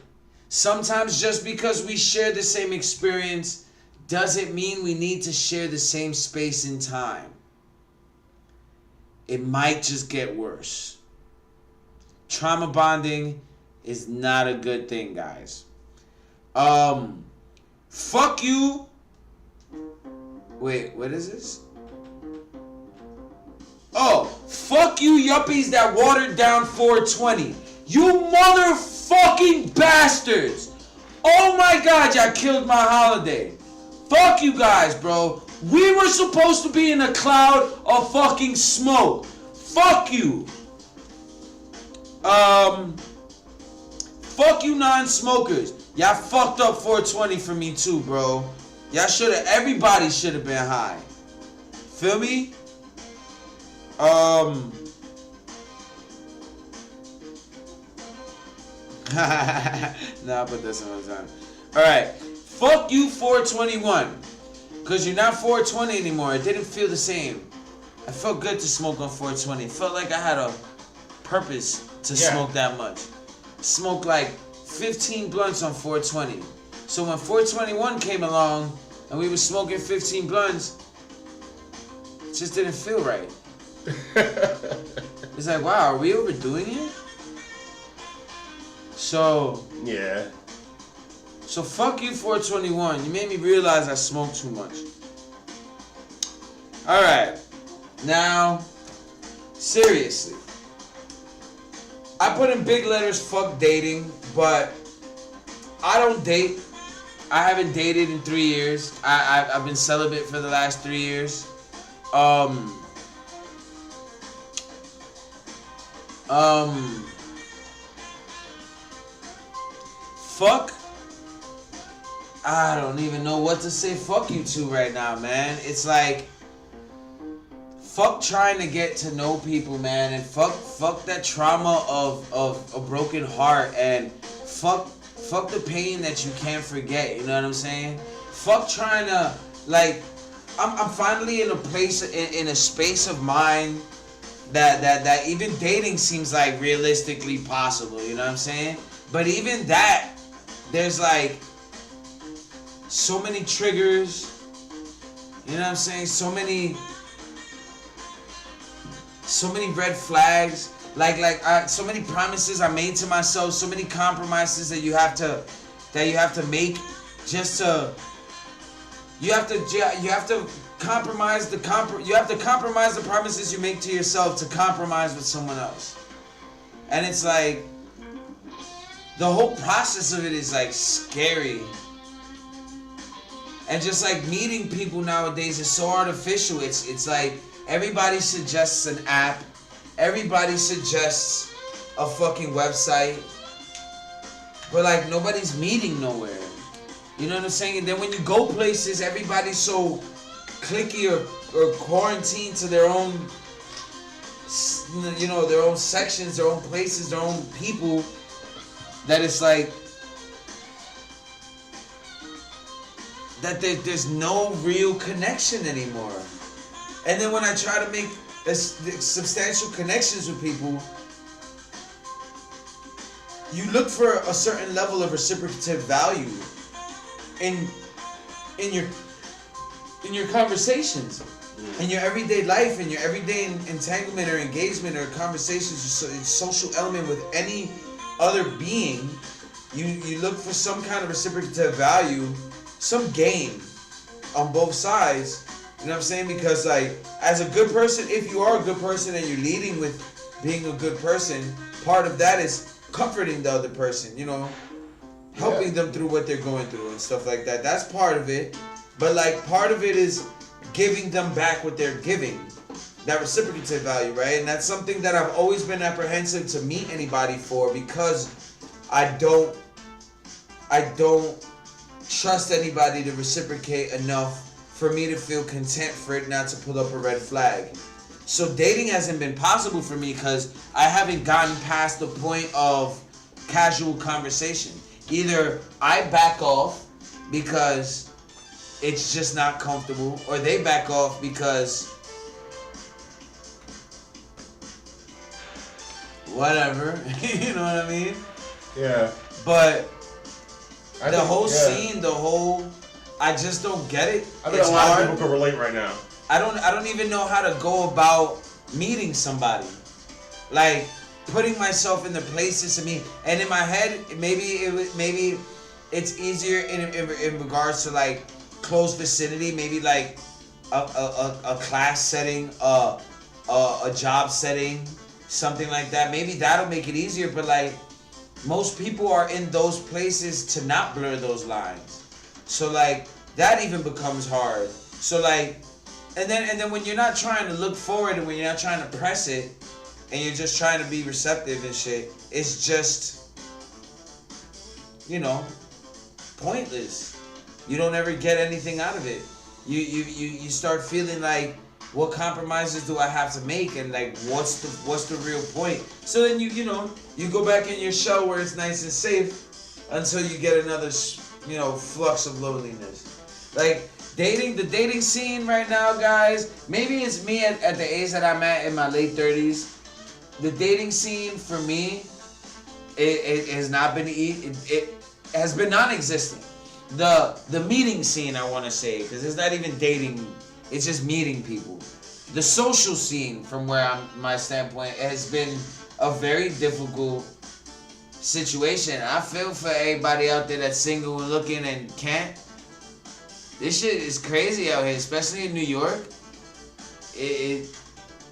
Sometimes just because we share the same experience doesn't mean we need to share the same space and time. It might just get worse. Trauma bonding is not a good thing, guys. Fuck you. Wait, what is this? Oh, fuck you yuppies that watered down 420. You motherfucking bastards. Oh my god, y'all killed my holiday. Fuck you guys, bro. We were supposed to be in a cloud of fucking smoke. Fuck you. Fuck you non-smokers. Y'all fucked up 420 for me too, bro. Everybody should have been high. Feel me? Nah, I'll put this one time. Alright. Fuck you 421. Cause you're not 420 anymore. It didn't feel the same. I felt good to smoke on 420. It felt like I had a purpose to smoke that much. Smoked like 15 blunts on 420. So when 421 came along and we were smoking 15 blunts, it just didn't feel right. It's like, wow, are we overdoing it? So fuck you 421. You made me realize I smoked too much. Alright. Now, seriously. I put in big letters, fuck dating, but I don't date. I haven't dated in 3 years. I've been celibate for the last 3 years. fuck. I don't even know what to say fuck you to right now, man. It's like, fuck trying to get to know people, man, and fuck that trauma of a broken heart, and fuck the pain that you can't forget. You know what I'm saying? Fuck trying to, like, I'm finally in a place, in a space of mind that even dating seems like realistically possible. You know what I'm saying? But even that, there's like so many triggers. You know what I'm saying? So many red flags. So many promises I made to myself. So many compromises that you have to make just to. You have to compromise you have to compromise the promises you make to yourself to compromise with someone else. And it's like, the whole process of it is like scary. And just like meeting people nowadays is so artificial. It's like everybody suggests an app. Everybody suggests a fucking website. But like nobody's meeting nowhere. You know what I'm saying? And then when you go places, everybody's so cliquey or quarantined to their own, you know, their own sections, their own places, their own people, that it's like, that there's no real connection anymore. And then when I try to make substantial connections with people, you look for a certain level of reciprocative value in your conversations, in your everyday life, in your everyday entanglement or engagement or conversations, or social element with any other being. You look for some kind of reciprocative value, some gain on both sides. You know what I'm saying? Because like, as a good person, if you are a good person and you're leading with being a good person, part of that is comforting the other person, you know, helping them through what they're going through and stuff like that. That's part of it. But like, part of it is giving them back what they're giving, that reciprocative value, right? And that's something that I've always been apprehensive to meet anybody for, because I don't trust anybody to reciprocate enough for me to feel content for it not to pull up a red flag. So dating hasn't been possible for me because I haven't gotten past the point of casual conversation. Either I back off because it's just not comfortable, or they back off because whatever. You know what I mean? Yeah. But I the think, whole scene, I just don't get it. I think a lot of people can relate right now. I don't even know how to go about meeting somebody. Like, putting myself in the places to meet. And in my head, maybe it's easier in regards to like close vicinity. Maybe like a class setting, a job setting, something like that. Maybe that'll make it easier. But like, most people are in those places to not blur those lines. So like, that even becomes hard. So like, and then when you're not trying to look forward and when you're not trying to press it, and you're just trying to be receptive and shit, it's just, you know, pointless. You don't ever get anything out of it. You start feeling like, what compromises do I have to make, and like, what's the real point? So then you go back in your shell where it's nice and safe until you get another flux of loneliness. Like, the dating scene right now, guys, maybe it's me at the age that I'm at in my late 30s. The dating scene for me, it has not been, it has been non-existent. The meeting scene, I want to say, because it's not even dating, it's just meeting people. The social scene, from my standpoint, has been a very difficult situation. I feel for everybody out there that's single and looking and can't. This shit is crazy out here, especially in New York.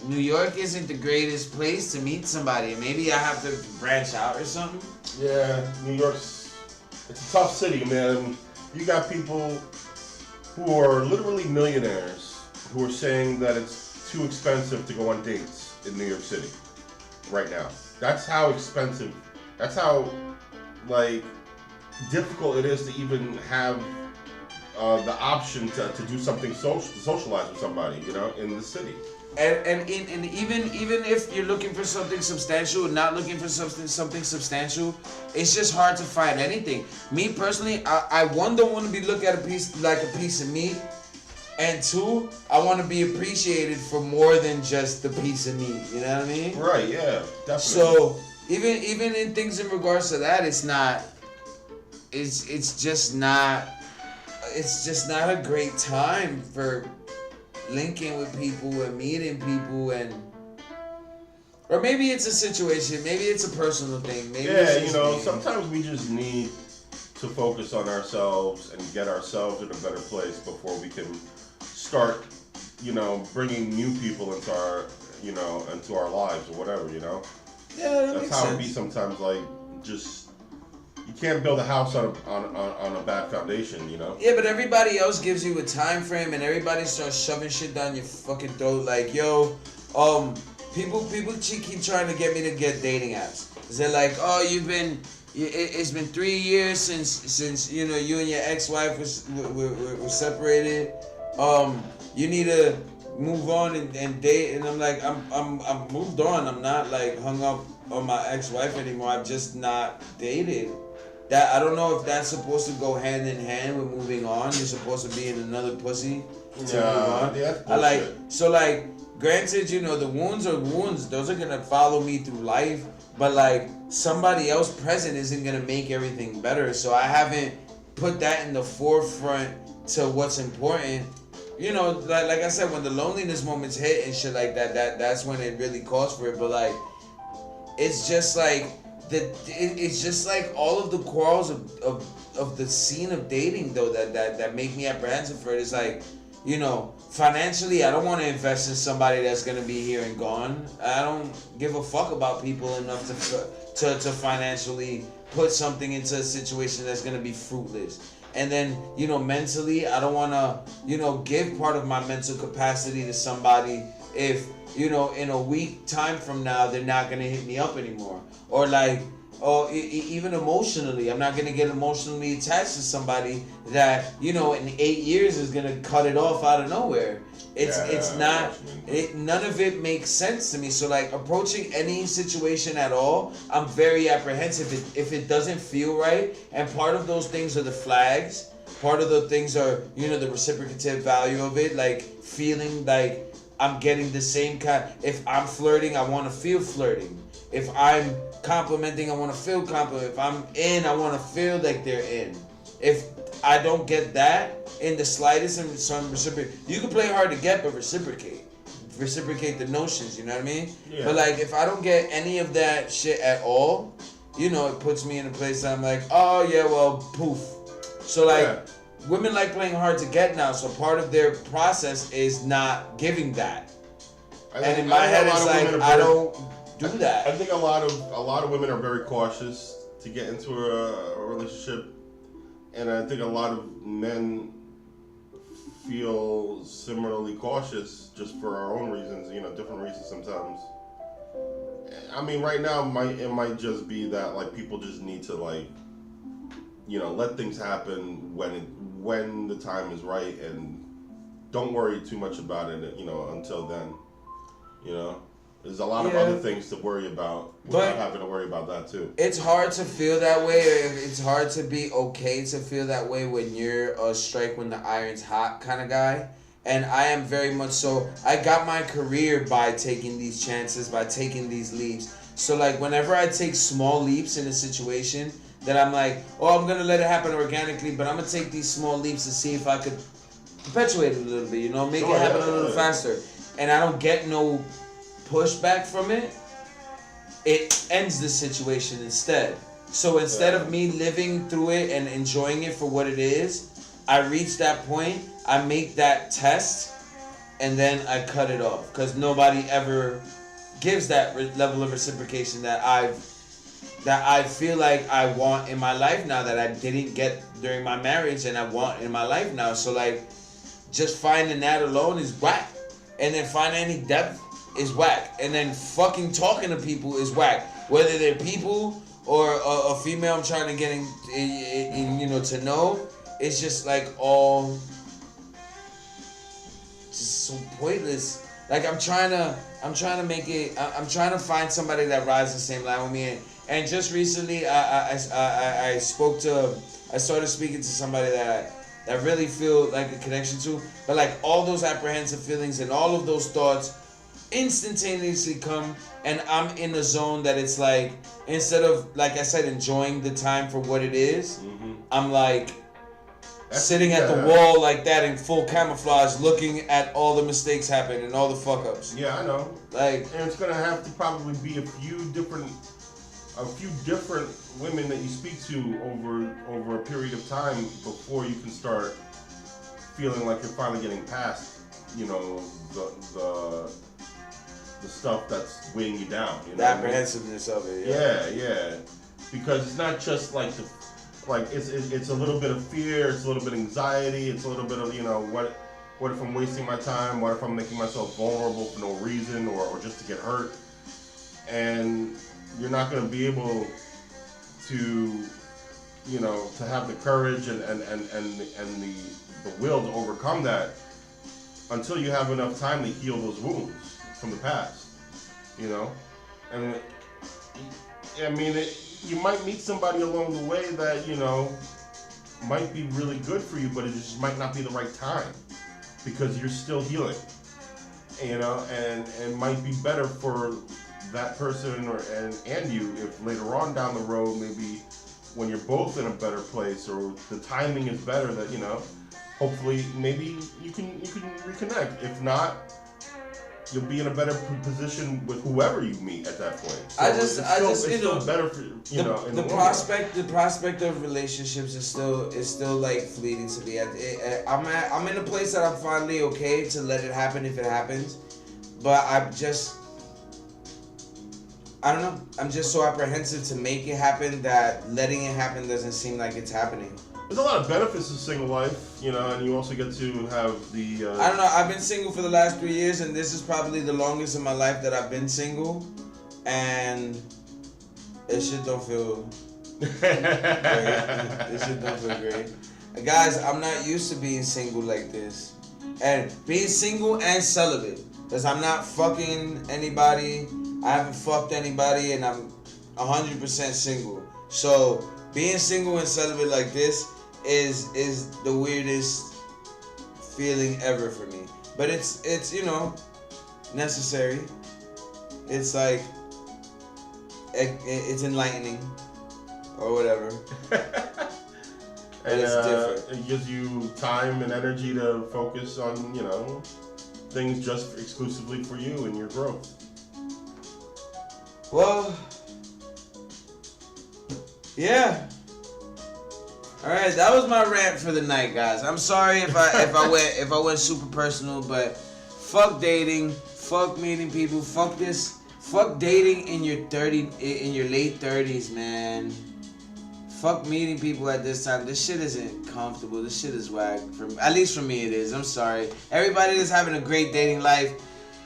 New York isn't the greatest place to meet somebody. Maybe I have to branch out or something. Yeah, New York's, it's a tough city, man. You got people who are literally millionaires who are saying that it's too expensive to go on dates in New York City right now. That's how expensive, that's how, like, difficult it is to even have the option to do something to socialize with somebody, you know, in the city. And even if you're looking for something substantial and not looking for something substantial, it's just hard to find anything. Me personally, I one, don't want to be looked at a piece of meat, and two, I want to be appreciated for more than just the piece of meat. You know what I mean? Right. Yeah. Definitely. So even in things in regards to that, it's just not a great time for linking with people and meeting people, or maybe it's a situation, maybe it's a personal thing, maybe you know, sometimes we just need to focus on ourselves and get ourselves in a better place before we can start, you know, bringing new people into our, you know, into our lives or whatever, you know. Yeah, that's how it be sometimes. Like, just you can't build a house on a bad foundation, you know? Yeah, but everybody else gives you a time frame, and everybody starts shoving shit down your fucking throat. Like, yo, people keep trying to get me to get dating apps. They're like, oh, it's been 3 years since you know you and your ex-wife were separated. You need to move on and date. And I'm like, I'm moved on. I'm not like hung up on my ex-wife anymore. I've just not dated. That I don't know if that's supposed to go hand in hand with moving on. You're supposed to be in another pussy to move on. Yeah, granted, you know, the wounds are wounds. Those are gonna follow me through life. But like somebody else present isn't gonna make everything better. So I haven't put that in the forefront to what's important. You know, like I said, when the loneliness moments hit and shit like that's when it really calls for it. But like, it's just like. It's just like all of the quarrels of the scene of dating though that make me apprehensive for it. It's like, you know, financially I don't want to invest in somebody that's gonna be here and gone. I don't give a fuck about people enough to financially put something into a situation that's gonna be fruitless. And then, you know, mentally I don't want to, you know, give part of my mental capacity to somebody if, you know, in a week time from now they're not gonna hit me up anymore. Or like, even emotionally, I'm not gonna get emotionally attached to somebody that, you know, in 8 years is gonna cut it off out of nowhere. None of it makes sense to me. So like approaching any situation at all, I'm very apprehensive if it doesn't feel right. And part of those things are the flags. Part of the things are, you know, the reciprocative value of it, like feeling like I'm getting the same kind. If I'm flirting, I want to feel flirting. If I'm complimenting, I want to feel compliment. If I'm in, I want to feel like they're in. If I don't get that in the slightest, and some reciprocate, you can play hard to get, but reciprocate the notions. You know what I mean? Yeah. But like, if I don't get any of that shit at all, you know, it puts me in a place that I'm like, oh yeah, well, poof. So like. Yeah. Women like playing hard to get now, so part of their process is not giving that. And in my head, it's like I don't do that. I think a lot of women are very cautious to get into a relationship, and I think a lot of men feel similarly cautious just for our own reasons, you know, different reasons sometimes. I mean, right now it might just be that like people just need to like, you know, let things happen when the time is right, and don't worry too much about it, you know, until then. You know, there's a lot of other things to worry about without having to worry about that too. It's hard to feel that way. It's hard to be okay to feel that way when you're a strike when the iron's hot kind of guy. And I am very much so. I got my career by taking these chances, by taking these leaps. So like whenever I take small leaps in a situation, that I'm like, oh, I'm going to let it happen organically, but I'm going to take these small leaps to see if I could perpetuate it a little bit, you know, make it happen a little faster. And I don't get no pushback from it. It ends the situation instead. So instead of me living through it and enjoying it for what it is, I reach that point, I make that test, and then I cut it off. Because nobody ever gives that level of reciprocation that I feel like I want in my life now, that I didn't get during my marriage and I want in my life now. So like, just finding that alone is whack. And then finding any depth is whack. And then fucking talking to people is whack. Whether they're people or a female I'm trying to get in you know, to know, it's just like all just so pointless. Like I'm trying to make it. I'm trying to find somebody that rides the same line with me. And just recently, I started speaking to somebody that really feel like a connection to. But like all those apprehensive feelings and all of those thoughts instantaneously come, and I'm in a zone that it's like, instead of, like I said, enjoying the time for what it is, I'm like sitting at the wall like that in full camouflage, looking at all the mistakes happen and all the fuck ups. Yeah, I know. Like, and it's gonna have to probably be a few different women that you speak to over a period of time before you can start feeling like you're finally getting past, you know, the stuff that's weighing you down. You know, the apprehensiveness of it. Yeah. Because it's not just like it's a little bit of fear, it's a little bit of anxiety, it's a little bit of, you know, what if I'm wasting my time? What if I'm making myself vulnerable for no reason or just to get hurt? And you're not going to be able to, you know, to have the courage and the will to overcome that until you have enough time to heal those wounds from the past, you know? And I mean, you might meet somebody along the way that, you know, might be really good for you, but it just might not be the right time because you're still healing, you know, and might be better for that person and you if later on down the road, maybe when you're both in a better place or the timing is better, that, you know, hopefully maybe you can reconnect. If not, you'll be in a better position with whoever you meet at that point. So it's still better for, you know, in the prospect of relationships is still like fleeting to me. I'm in a place that I'm finally okay to let it happen if it happens, but I don't know. I'm just so apprehensive to make it happen that letting it happen doesn't seem like it's happening. There's a lot of benefits to single life, you know, and you also get to have the... I don't know. I've been single for the last 3 years, and this is probably the longest in my life that I've been single, and it shit don't feel great. It shit don't feel great. Guys, I'm not used to being single like this. And being single and celibate. Because I'm not fucking anybody. I haven't fucked anybody, and I'm 100% single. So being single and celibate like this is the weirdest feeling ever for me. But it's you know, necessary. It's like it's enlightening or whatever. And it's different. It gives you time and energy to focus on, you know, things just exclusively for you and your growth. Well, yeah. All right, that was my rant for the night, guys. I'm sorry if I went super personal, but fuck dating, fuck meeting people, fuck this, fuck dating in your late 30s, man. Fuck meeting people at this time. This shit isn't comfortable. This shit is whack. At least for me, it is. I'm sorry. Everybody that's having a great dating life,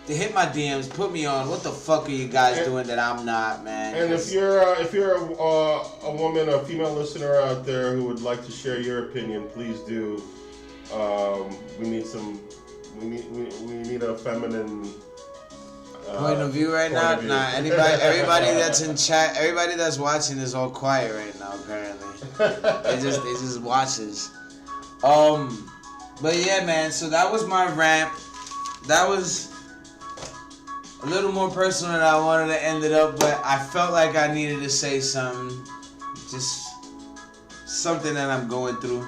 to hit my DMs, put me on. What the fuck are you guys doing that I'm not, man? And if you're a woman, a female listener out there who would like to share your opinion, please do. We need a feminine point of view right now. Nah, everybody that's in chat, everybody that's watching is all quiet right now. Apparently, they just watches. But yeah, man. So that was my rant. That was a little more personal than I wanted to end it up, but I felt like I needed to say something. Just something that I'm going through.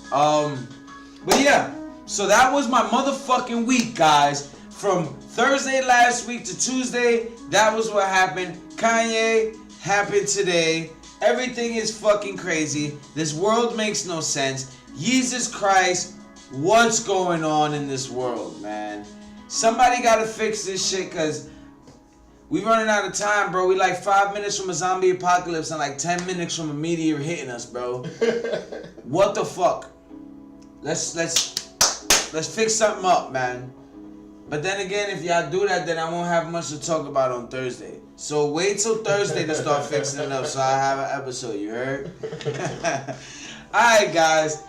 But yeah, so that was my motherfucking week, guys. From Thursday last week to Tuesday, that was what happened. Kanye happened today. Everything is fucking crazy. This world makes no sense. Jesus Christ, what's going on in this world, man? Somebody gotta fix this shit, because we running out of time, bro. We like 5 minutes from a zombie apocalypse and like 10 minutes from a meteor hitting us, bro. What the fuck? Let's fix something up, man. But then again, if y'all do that, then I won't have much to talk about on Thursday. So wait till Thursday to start fixing it up so I have an episode, you heard? Alright, guys.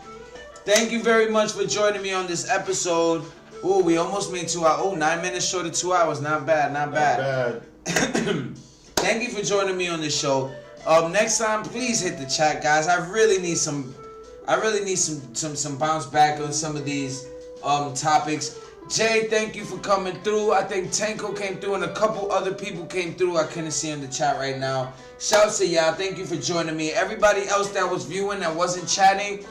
Thank you very much for joining me on this episode. Ooh, we almost made 2 hours. Oh, 9 minutes short of 2 hours. Not bad, not bad. Thank you for joining me on this show. Next time, please hit the chat, guys. I really need some bounce back on some of these topics. Jay, thank you for coming through. I think Tanko came through and a couple other people came through. I couldn't see in the chat right now. Shouts to y'all. Thank you for joining me. Everybody else that was viewing that wasn't chatting,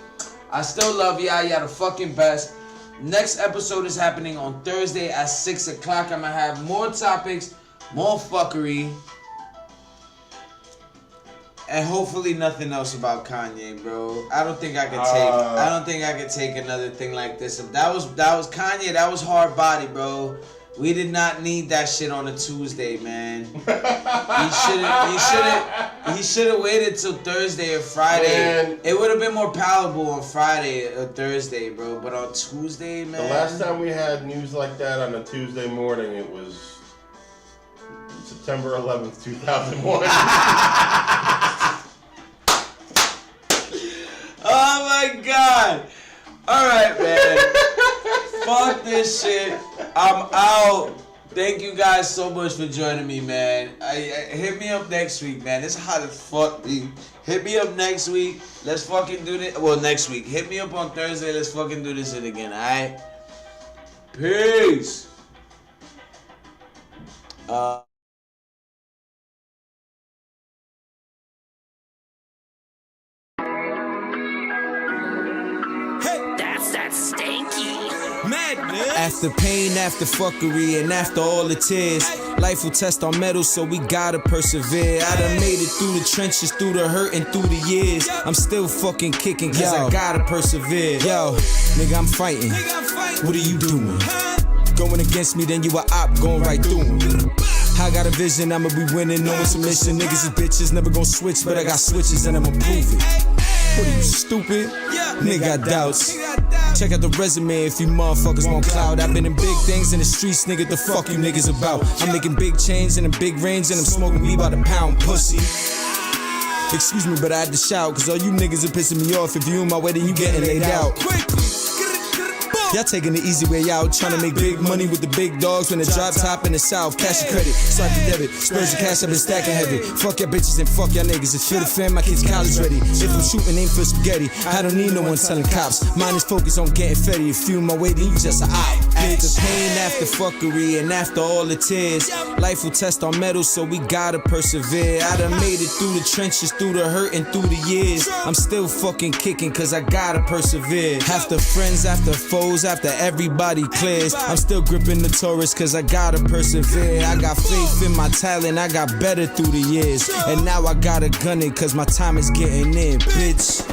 I still love y'all. Y'all the fucking best. Next episode is happening on Thursday at 6 o'clock. I'm gonna have more topics, more fuckery, and hopefully nothing else about Kanye, bro. I don't think I could take another thing like this. That was Kanye. That was hard body, bro. We did not need that shit on a Tuesday, man. He should have waited till Thursday or Friday. Man. It would have been more palatable on Friday or Thursday, bro. But on Tuesday, man. The last time we had news like that on a Tuesday morning, it was September 11th, 2001. Oh my God. Alright, man. Fuck this shit. I'm out. Thank you guys so much for joining me, man. Hit me up next week, man. This is hot as fuck, dude. Hit me up next week. Let's fucking do this. Well, next week. Hit me up on Thursday. Let's fucking do this shit again, alright? Peace. After pain, after fuckery, and after all the tears, life will test our mettle, so we gotta persevere. I done made it through the trenches, through the hurt, and through the years. I'm still fucking kicking, cause I gotta persevere. Yo, nigga, I'm fighting. What are you doing? Going against me, then you a op, going right through him. I got a vision, I'ma be winning, no submission. Niggas is bitches, never gon' switch, but I got switches and I'ma prove it. What are you, stupid? Nigga got doubts. Check out the resume if you motherfuckers want clout. I've been in big things in the streets, nigga, the fuck you niggas about? I'm making big change in a big range and I'm smoking weed by the pound, pussy. Excuse me, but I had to shout, cause all you niggas are pissing me off. If you in my way, then you getting laid out. Y'all taking the easy way out, trying to make big money with the big dogs when the drop top in the south. Cash your credit, swipe your debit, spurs your cash, I've been stacking heavy. Fuck your bitches and fuck y'all niggas. It's for the fam, my kids college ready. If I'm shooting, ain't for spaghetti. I don't need no one telling cops. Mine is focused on getting fetty. If you in my way, then you just a op. After pain, after fuckery, and after all the tears, life will test our mettle, so we gotta persevere. I done made it through the trenches, through the hurt, and through the years. I'm still fucking kicking, cause I gotta persevere. After friends, after foes, after everybody clears, I'm still gripping the Taurus, cause I gotta persevere. I got faith in my talent, I got better through the years. And now I gotta gun it, cause my time is getting in, bitch.